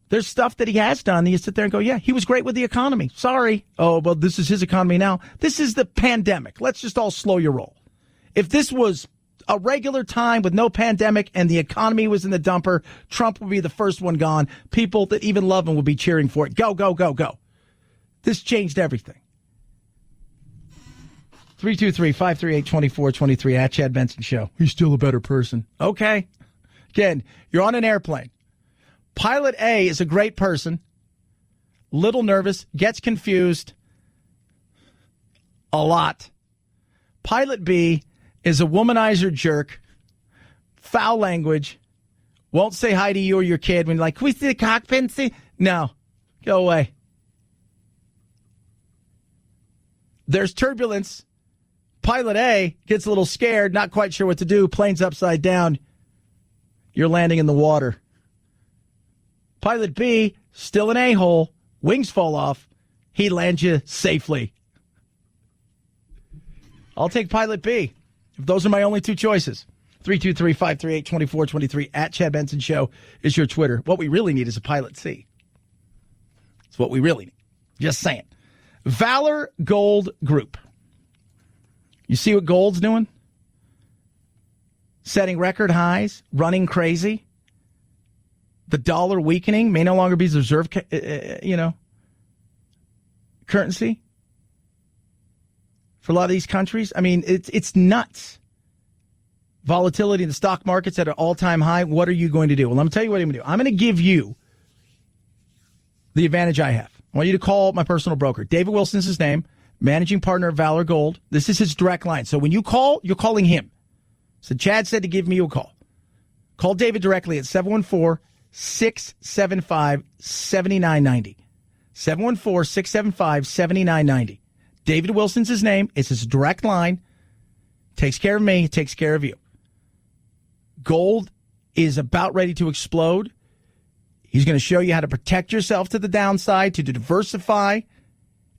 There's stuff that he has done. You sit there and go, yeah, he was great with the economy. Sorry. Oh, well, this is his economy now. This is the pandemic. Let's just all slow your roll. If this was a regular time with no pandemic and the economy was in the dumper, Trump would be the first one gone. People that even love him would be cheering for it. Go, go, go, go. This changed everything. 323-538-2423 at Chad Benson Show. He's still a better person. Okay. Again, you're on an airplane. Pilot A is a great person, little nervous, gets confused a lot. Pilot B is a womanizer jerk, foul language, won't say hi to you or your kid when you're like, can we see the cockpit? See? No, go away. There's turbulence. Pilot A gets a little scared, not quite sure what to do. Plane's upside down. You're landing in the water. Pilot B, still an a-hole. Wings fall off. He lands you safely. I'll take Pilot B. If those are my only two choices. 323-538-2423 at Chad Benson Show is your Twitter. What we really need is a Pilot C. It's what we really need. Just saying. Valor Gold Group. You see what gold's doing? Setting record highs, running crazy. The dollar weakening may no longer be the reserve, currency for a lot of these countries. I mean, it's nuts. Volatility in the stock market's at an all-time high. What are you going to do? Well, let me tell you what I'm going to do. I'm going to give you the advantage I have. I want you to call my personal broker. David Wilson's his name, managing partner of Valor Gold. This is his direct line. So when you call, you're calling him. So Chad said to give me a call. Call David directly at 714-675-7990. 714-675-7990. David Wilson's his name. It's his direct line. Takes care of me. Takes care of you. Gold is about ready to explode. He's going to show you how to protect yourself to the downside, to diversify.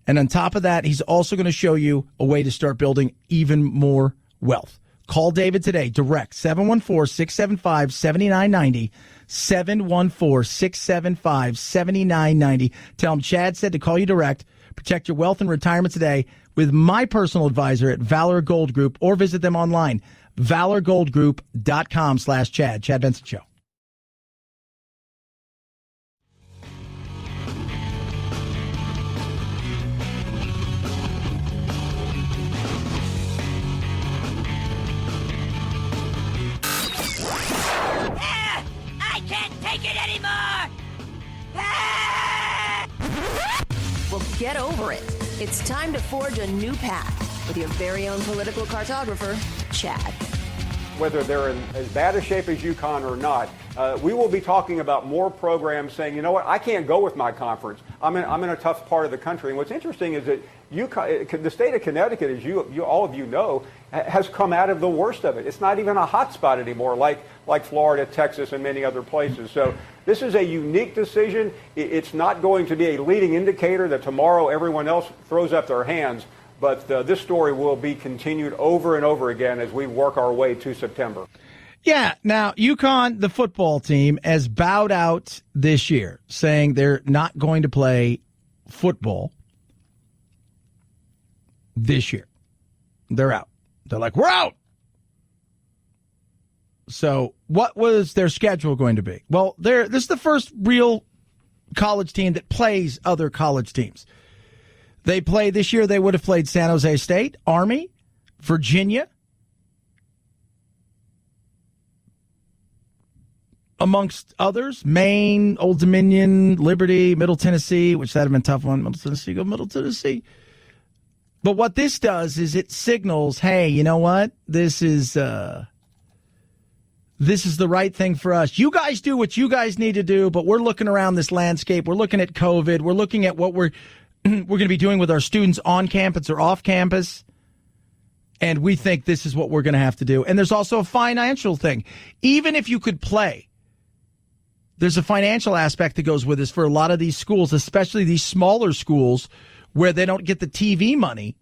And on top of that, he's also going to show you a way to start building even more wealth. Call David today, direct, 714-675-7990, 714-675-7990. Tell him Chad said to call you direct. Protect your wealth and retirement today with my personal advisor at Valor Gold Group, or visit them online, valorgoldgroup.com/Chad. Chad Benson Show. I can't take it anymore! Well, get over it. It's time to forge a new path with your very own political cartographer, Chad. Whether they're in as bad a shape as UConn or not, we will be talking about more programs saying, you know what, I can't go with my conference. I'm in a tough part of the country. And what's interesting is that UConn, the state of Connecticut, as you all of you know, has come out of the worst of it. It's not even a hot spot anymore, like Florida, Texas, and many other places. So this is a unique decision. It's not going to be a leading indicator that tomorrow everyone else throws up their hands. But this story will be continued over and over again as we work our way to September. Yeah. Now, UConn, the football team, has bowed out this year, saying they're not going to play football this year. They're out. They're like, we're out. So what was their schedule going to be? Well, this is the first real college team that plays other college teams. They play this year. They would have played San Jose State, Army, Virginia, amongst others, Maine, Old Dominion, Liberty, Middle Tennessee, which that would have been a tough one. Middle Tennessee, go Middle Tennessee. But what this does is it signals, hey, you know what? This is the right thing for us. You guys do what you guys need to do, but we're looking around this landscape. We're looking at COVID. We're looking at what we're going to be doing with our students on campus or off campus. And we think this is what we're going to have to do. And there's also a financial thing. Even if you could play, there's a financial aspect that goes with this for a lot of these schools, especially these smaller schools where they don't get the TV money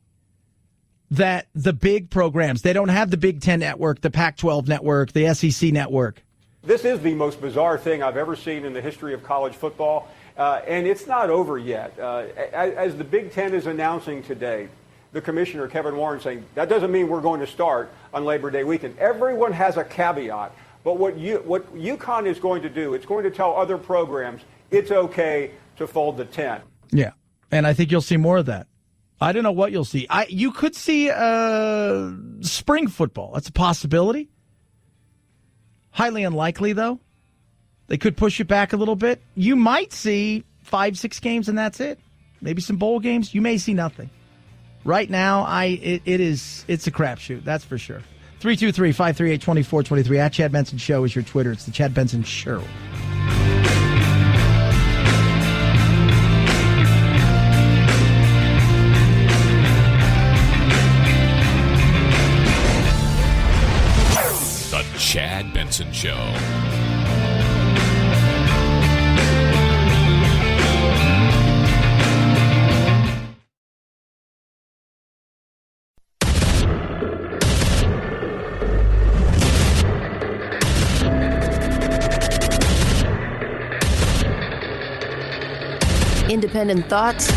that the big programs, they don't have the Big Ten network, the Pac-12 network, the SEC network. This is the most bizarre thing I've ever seen in the history of college football, and it's not over yet. As the Big Ten is announcing today, the commissioner, Kevin Warren, saying that doesn't mean we're going to start on Labor Day weekend. Everyone has a caveat, but what UConn is going to do, it's going to tell other programs it's okay to fold the tent. Yeah, and I think you'll see more of that. I don't know what you'll see. You could see spring football. That's a possibility. Highly unlikely, though. They could push it back a little bit. You might see 5-6 games, and that's it. Maybe some bowl games. You may see nothing. Right now, it's a crapshoot. That's for sure. 323-538-2423. At Chad Benson Show is your Twitter. It's the Chad Benson Show. The Chad Benson Show. Independent thoughts,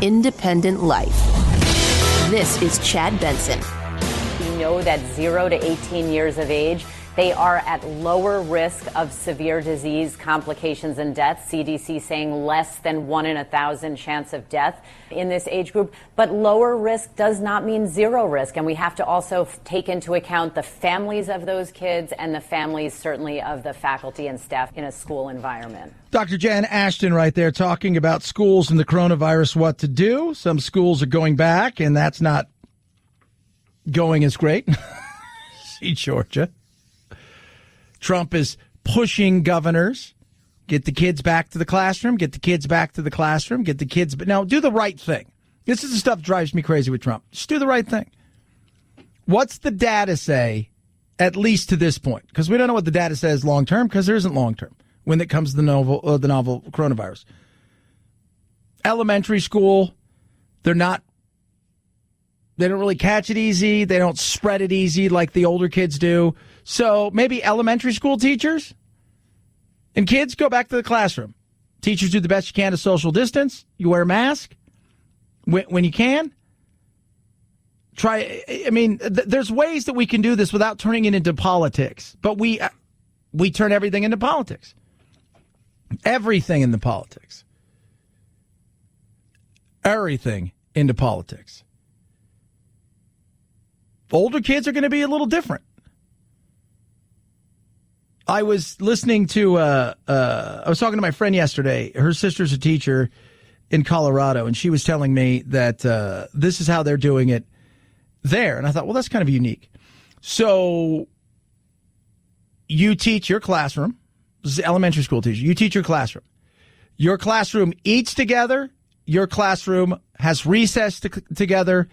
independent life. This is Chad Benson. We know that 0 to 18 years of age, they are at lower risk of severe disease, complications, and death. CDC saying less than 1 in 1,000 chance of death in this age group. But lower risk does not mean zero risk. And we have to also take into account the families of those kids and the families, certainly, of the faculty and staff in a school environment. Dr. Jan Ashton right there talking about schools and the coronavirus, what to do. Some schools are going back, and that's not going as great. See Georgia. Trump is pushing governors. Get the kids back to the classroom. Get the kids back to the classroom. Get the kids. But now do the right thing. This is the stuff that drives me crazy with Trump. Just do the right thing. What's the data say, at least to this point? Because we don't know what the data says long term, because there isn't long term when it comes to the novel coronavirus. Elementary school, they don't really catch it easy. They don't spread it easy like the older kids do. So maybe elementary school teachers and kids go back to the classroom. Teachers do the best you can to social distance. You wear a mask when you can. There's ways that we can do this without turning it into politics. But we turn everything into politics. Everything into politics. Everything into politics. Older kids are going to be a little different. I was listening to, I was talking to my friend yesterday. Her sister's a teacher in Colorado, and she was telling me that this is how they're doing it there. And I thought, well, that's kind of unique. So you teach your classroom. This is an elementary school teacher. You teach your classroom. Your classroom eats together. Your classroom has recess together.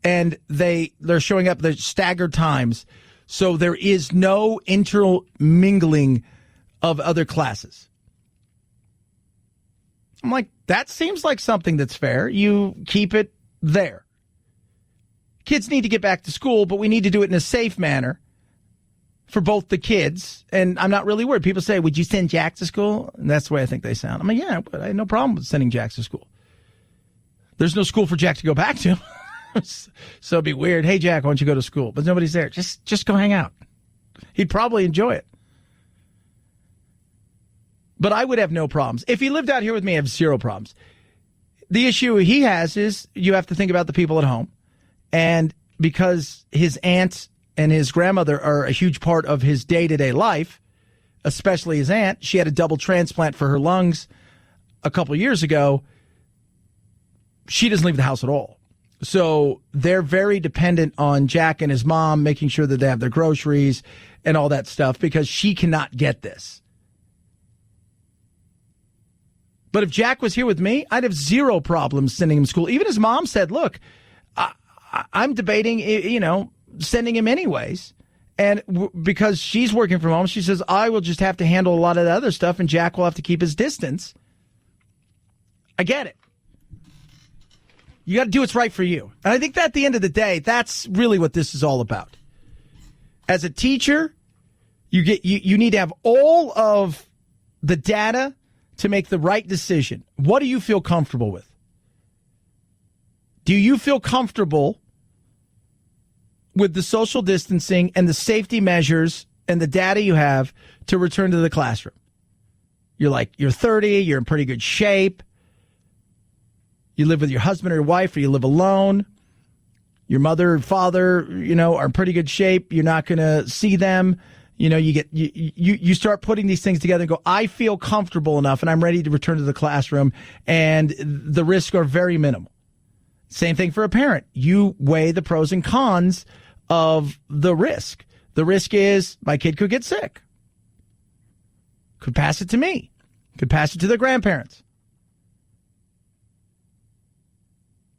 And they're showing up at staggered times. So there is no intermingling of other classes. I'm like, that seems like something that's fair. You keep it there. Kids need to get back to school, but we need to do it in a safe manner for both the kids. And I'm not really worried. People say, would you send Jack to school? And that's the way I think they sound. I'm like, yeah, but I have no problem with sending Jack to school. There's no school for Jack to go back to. So it'd be weird. Hey, Jack, why don't you go to school? But nobody's there. Just go hang out. He'd probably enjoy it. But I would have no problems. If he lived out here with me, I have zero problems. The issue he has is you have to think about the people at home. And because his aunt and his grandmother are a huge part of his day-to-day life, especially his aunt, she had a double transplant for her lungs a couple of years ago. She doesn't leave the house at all. So they're very dependent on Jack and his mom, making sure that they have their groceries and all that stuff, because she cannot get this. But if Jack was here with me, I'd have zero problems sending him to school. Even his mom said, look, I'm debating, sending him anyways. And because she's working from home, she says, I will just have to handle a lot of the other stuff, and Jack will have to keep his distance. I get it. You got to do what's right for you. And I think that at the end of the day, that's really what this is all about. As a teacher, you need to have all of the data to make the right decision. What do you feel comfortable with? Do you feel comfortable with the social distancing and the safety measures and the data you have to return to the classroom? You're 30, you're in pretty good shape. You live with your husband or your wife, or you live alone. Your mother and father, are in pretty good shape. You're not going to see them. You start putting these things together and go, I feel comfortable enough and I'm ready to return to the classroom, and the risks are very minimal. Same thing for a parent. You weigh the pros and cons of the risk. The risk is my kid could get sick. Could pass it to me. Could pass it to their grandparents.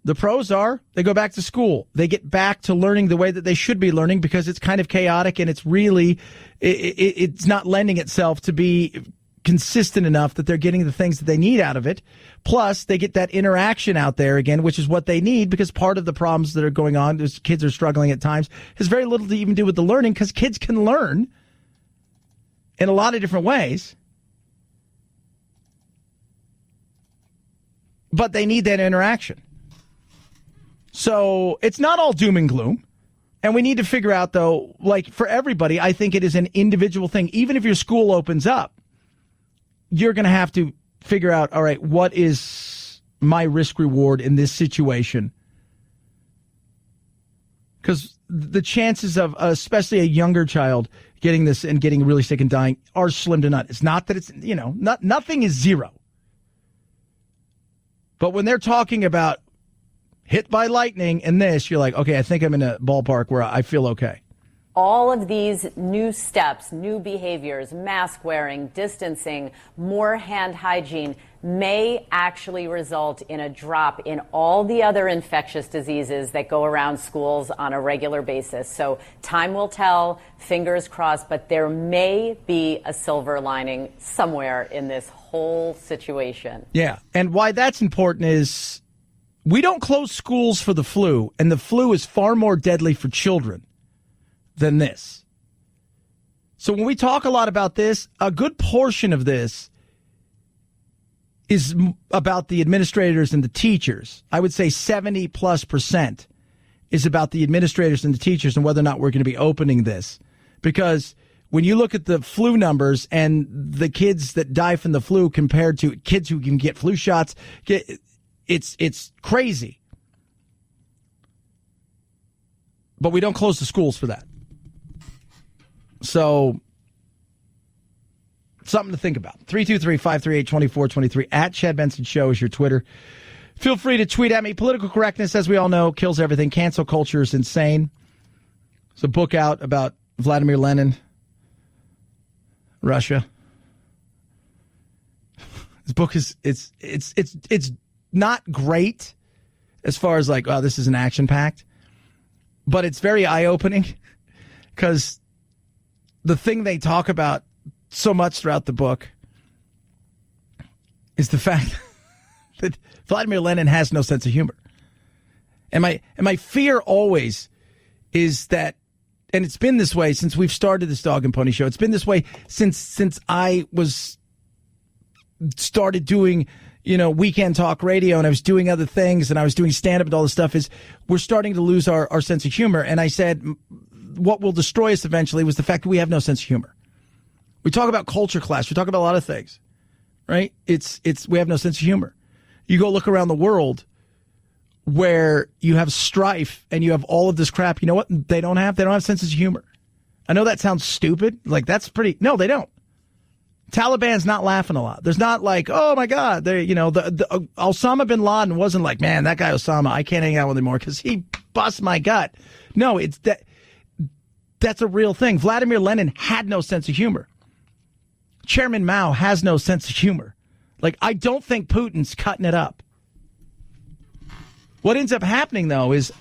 The pros are they go back to school. They get back to learning the way that they should be learning, because it's kind of chaotic and it's really, it's not lending itself to be consistent enough that they're getting the things that they need out of it. Plus, they get that interaction out there again, which is what they need, because part of the problems that are going on, is kids are struggling at times, has very little to even do with the learning, because kids can learn in a lot of different ways. But they need that interaction. So it's not all doom and gloom. And we need to figure out, though, like for everybody, I think it is an individual thing. Even if your school opens up, you're going to have to figure out, all right, what is my risk reward in this situation? Because the chances of, especially a younger child, getting this and getting really sick and dying are slim to none. It's not that it's, nothing is zero. But when they're talking about hit by lightning and this, you're like, okay, I think I'm in a ballpark where I feel okay. All of these new steps, new behaviors, mask wearing, distancing, more hand hygiene may actually result in a drop in all the other infectious diseases that go around schools on a regular basis. So time will tell, fingers crossed, but there may be a silver lining somewhere in this whole situation. Yeah, and why that's important is we don't close schools for the flu, and the flu is far more deadly for children than this. So when we talk a lot about this, a good portion of this is about the administrators and the teachers. I would say 70+% is about the administrators and the teachers and whether or not we're going to be opening this. Because when you look at the flu numbers and the kids that die from the flu compared to kids who can get flu shots, it's crazy. But we don't close the schools for that. So, something to think about. 323-538-2423. At Chad Benson Show is your Twitter. Feel free to tweet at me. Political correctness, as we all know, kills everything. Cancel culture is insane. There's a book out about Vladimir Lenin, Russia. This book is it's not great as far as like, oh, this is an action-packed. But it's very eye-opening because the thing they talk about so much throughout the book is the fact that Vladimir Lenin has no sense of humor. And my fear always is that, and it's been this way since we've started this Dog and Pony Show. It's been this way since I started doing, weekend talk radio, and I was doing other things, and I was doing stand-up and all this stuff, is we're starting to lose our sense of humor. And I said, what will destroy us eventually was the fact that we have no sense of humor. We talk about culture clash. We talk about a lot of things, right? We have no sense of humor. You go look around the world where you have strife and you have all of this crap. You know what they don't have? They don't have senses of humor. I know that sounds stupid. Like, that's pretty... No, they don't. Taliban's not laughing a lot. There's not like, oh my God, Osama bin Laden wasn't like, man, that guy Osama, I can't hang out with him anymore because he busts my gut. No, it's that's a real thing. Vladimir Lenin had no sense of humor. Chairman Mao has no sense of humor. Like, I don't think Putin's cutting it up. What ends up happening, though, is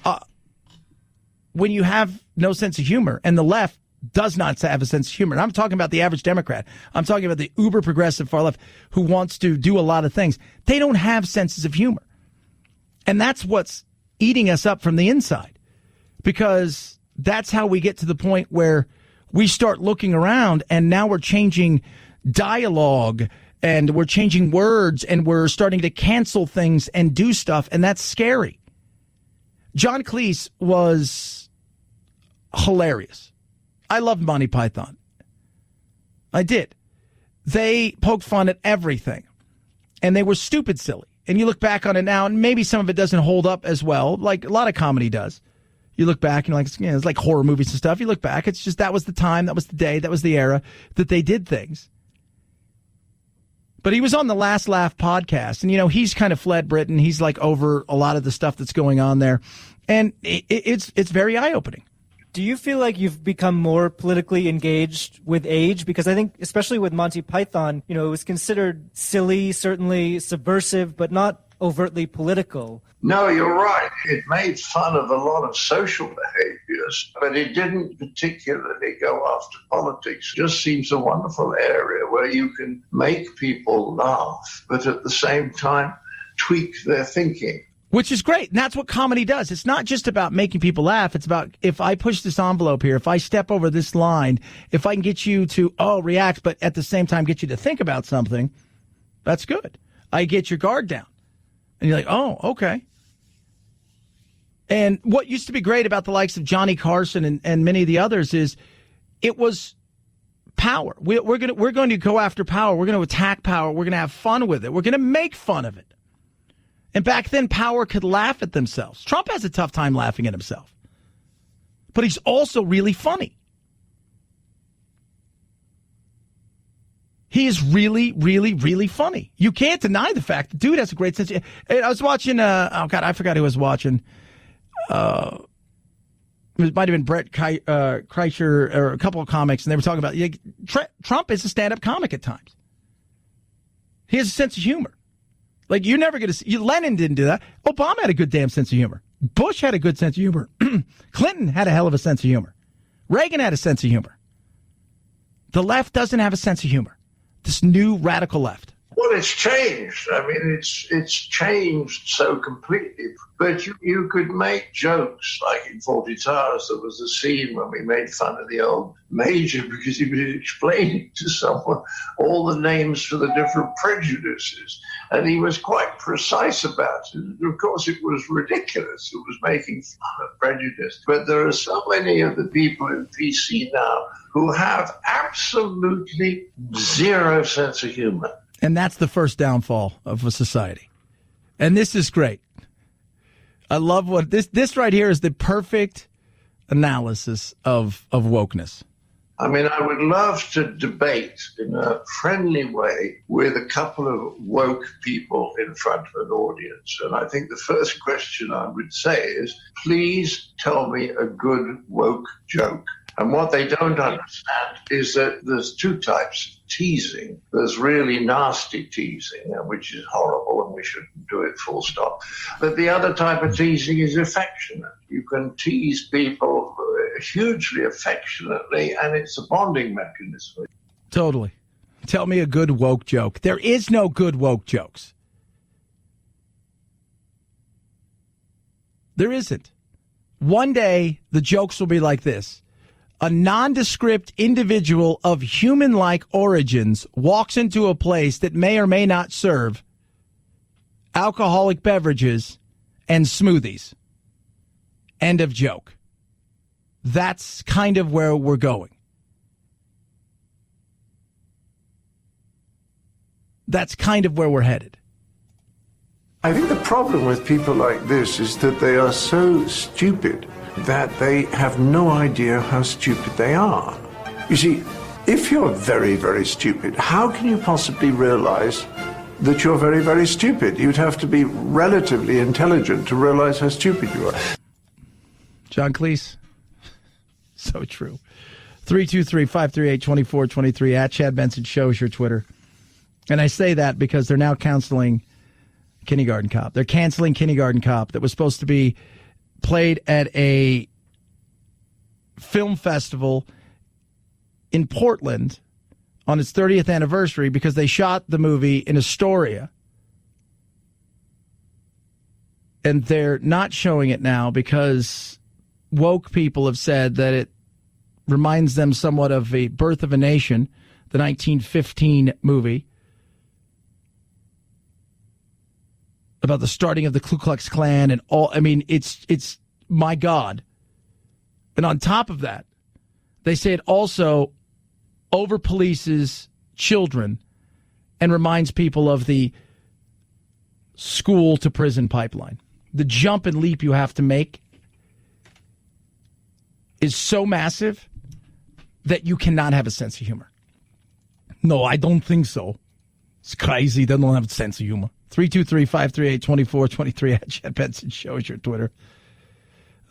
when you have no sense of humor, and the left does not have a sense of humor, and I'm talking about the average Democrat, I'm talking about the uber progressive far left who wants to do a lot of things, they don't have senses of humor. And that's what's eating us up from the inside, because that's how we get to the point where we start looking around and now we're changing dialogue and we're changing words and we're starting to cancel things and do stuff. And that's scary. John Cleese was hilarious. I loved Monty Python. I did. They poked fun at everything and they were stupid silly. And you look back on it now and maybe some of it doesn't hold up as well, like a lot of comedy does. You look back and you're like, it's like horror movies and stuff. You look back, it's just that was the time, that was the day, that was the era that they did things. But he was on the Last Laugh podcast, and, he's kind of fled Britain. He's like over a lot of the stuff that's going on there. And it's very eye-opening. Do you feel like you've become more politically engaged with age? Because I think, especially with Monty Python, it was considered silly, certainly subversive, but not overtly political. No, you're right. It made fun of a lot of social behaviors, but it didn't particularly go after politics. It just seems a wonderful area where you can make people laugh, but at the same time tweak their thinking. Which is great. And that's what comedy does. It's not just about making people laugh. It's about, if I push this envelope here, if I step over this line, if I can get you to, react, but at the same time get you to think about something, that's good. I get your guard down. And you're like, oh, okay. And what used to be great about the likes of Johnny Carson and many of the others is it was power. We're going to go after power. We're going to attack power. We're going to have fun with it. We're going to make fun of it. And back then, power could laugh at themselves. Trump has a tough time laughing at himself. But he's also really funny. He is really, really, really funny. You can't deny the fact. The dude has a great sense. I was watching, I forgot who I was watching. It might have been Brett Kreischer or a couple of comics, and they were talking about Trump is a stand-up comic at times. He has a sense of humor. Like, you're never going to see. Lennon didn't do that. Obama had a good damn sense of humor. Bush had a good sense of humor. Clinton had a hell of a sense of humor. Reagan had a sense of humor. The left doesn't have a sense of humor. This new radical left. Well, it's changed. I mean, it's changed so completely. But you could make jokes, like in 40 Towers, there was a scene when we made fun of the old major because he was explaining to someone all the names for the different prejudices. And he was quite precise about it. And of course, it was ridiculous. It was making fun of prejudice. But there are so many of the people in PC now who have absolutely zero sense of humor. And that's the first downfall of a society. And this is great. I love what this right here is the perfect analysis of wokeness. I mean, I would love to debate in a friendly way with a couple of woke people in front of an audience. And I think the first question I would say is, please tell me a good woke joke. And what they don't understand is that there's two types of teasing. There's really nasty teasing, which is horrible, and we shouldn't do it full stop. But the other type of teasing is affectionate. You can tease people hugely affectionately, and it's a bonding mechanism. Totally. Tell me a good woke joke. There is no good woke jokes. There isn't. One day, the jokes will be like this. A nondescript individual of human-like origins walks into a place that may or may not serve alcoholic beverages and smoothies. End of joke. That's kind of where we're going. That's kind of where we're headed. I think the problem with people like this is that they are so stupid that they have no idea how stupid they are. You see, if you're very, very stupid, how can you possibly realize that you're very, very stupid? You'd have to be relatively intelligent to realize how stupid you are. John Cleese. So true. 323-538-2423 at Chad Benson Show is your Twitter. And I say that because they're now counseling Kindergarten Cop. They're canceling Kindergarten Cop that was supposed to be played at a film festival in Portland on its 30th anniversary because they shot the movie in Astoria. And they're not showing it now because woke people have said that it reminds them somewhat of a Birth of a Nation, the 1915 movie, about the starting of the Ku Klux Klan and all. I mean, it's my God. And on top of that, they say it also over-polices children and reminds people of the school-to-prison pipeline. The jump and leap you have to make is so massive that you cannot have a sense of humor. No, I don't think so. It's crazy. They don't have a sense of humor. 323-538-2423 at Chad Benson Show is your Twitter.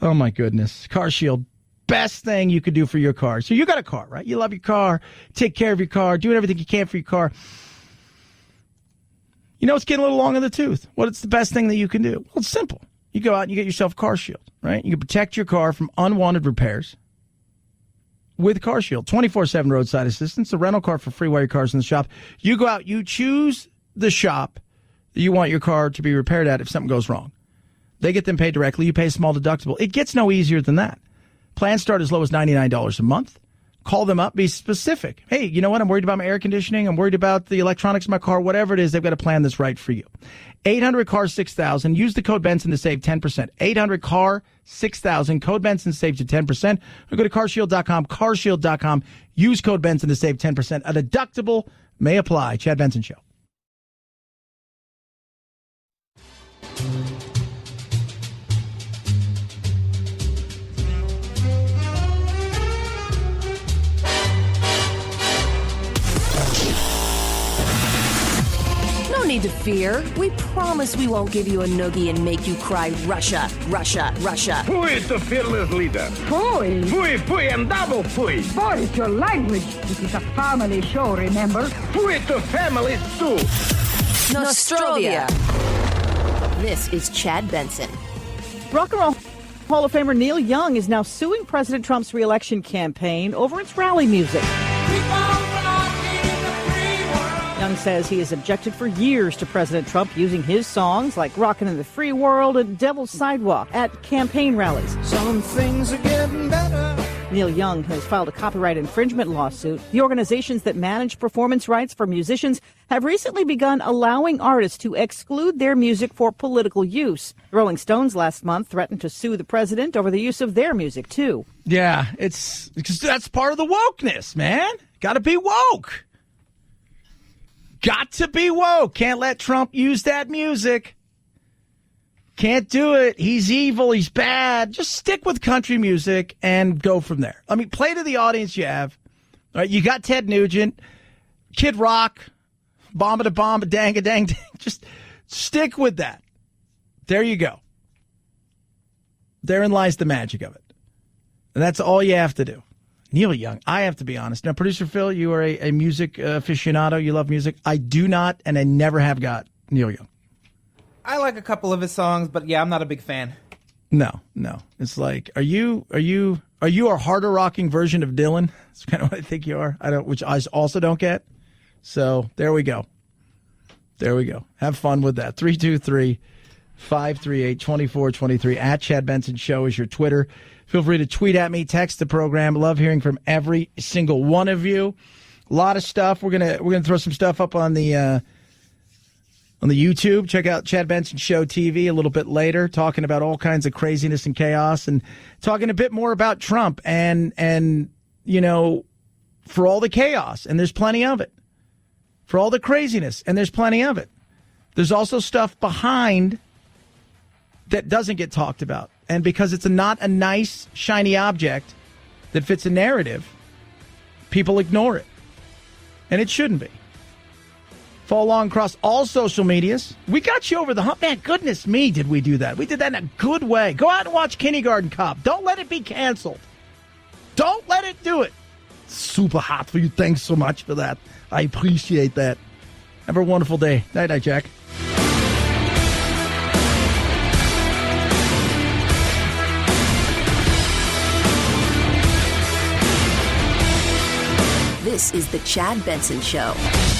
Oh, my goodness. Car Shield. Best thing you could do for your car. So you got a car, right? You love your car. Take care of your car. Do everything you can for your car. You know, it's getting a little long in the tooth. What's the best thing that you can do? Well, it's simple. You go out and you get yourself Car Shield, right? You can protect your car from unwanted repairs with Car Shield. 24/7 roadside assistance, a rental car for free while your car's in the shop. You go out, you choose the shop that you want your car to be repaired at if something goes wrong. They get them paid directly. You pay a small deductible. It gets no easier than that. Plans start as low as $99 a month. Call them up. Be specific. Hey, you know what? I'm worried about my air conditioning. I'm worried about the electronics in my car. Whatever it is, they've got a plan that's right for you. 800-CAR-6000. Use the code Benson to save 10%. 800-CAR-6000. Code Benson saves you 10%. Or go to carshield.com. Carshield.com. Use code Benson to save 10%. A deductible may apply. Chad Benson Show. No need to fear. We promise we won't give you a noogie and make you cry Russia, Russia, Russia. Who is the fearless leader? Fui. Fui, fui, and double fui. What is your language? This is a family show, remember? Fui to family too. Nostrovia. This is Chad Benson. Rock and Roll Hall of Famer Neil Young is now suing President Trump's re-election campaign over its rally music. Young says he has objected for years to President Trump using his songs like Rockin' in the Free World and Devil's Sidewalk at campaign rallies. Some things are getting better. Neil Young has filed a copyright infringement lawsuit. The organizations that manage performance rights for musicians have recently begun allowing artists to exclude their music for political use. The Rolling Stones last month threatened to sue the president over the use of their music, too. Yeah, it's because that's part of the wokeness, man. Got to be woke. Got to be woke. Can't let Trump use that music. Can't do it. He's evil. He's bad. Just stick with country music and go from there. I mean, play to the audience you have. All right, you got Ted Nugent, Kid Rock, Bomba-da-Bomba, Dang-a-Dang-Dang. Just stick with that. There you go. Therein lies the magic of it. And that's all you have to do. Neil Young, I have to be honest. Now, Producer Phil, you are a music aficionado. You love music. I do not, and I never have got Neil Young. I like a couple of his songs, but yeah, I'm not a big fan. No. It's like, are you a harder rocking version of Dylan? That's kind of what I think you are. Which I also don't get. So there we go. Have fun with that. 323-538-2423 at Chad Benson Show is your Twitter. Feel free to tweet at me, text the program. Love hearing from every single one of you. A lot of stuff. We're gonna throw some stuff up on the YouTube. Check out Chad Benson Show TV a little bit later, talking about all kinds of craziness and chaos, and talking a bit more about Trump and you know, for all the chaos, and there's plenty of it. For all the craziness, and there's plenty of it. There's also stuff behind that doesn't get talked about. And because it's not a nice, shiny object that fits a narrative, people ignore it. And it shouldn't be. Follow along across all social medias. We got you over the hump. Man, goodness me, did we do that. We did that in a good way. Go out and watch Kindergarten Cop. Don't let it be canceled. Don't let it do it. Super hot for you. Thanks so much for that. I appreciate that. Have a wonderful day. Night-night, Jack. Chad Benson Show.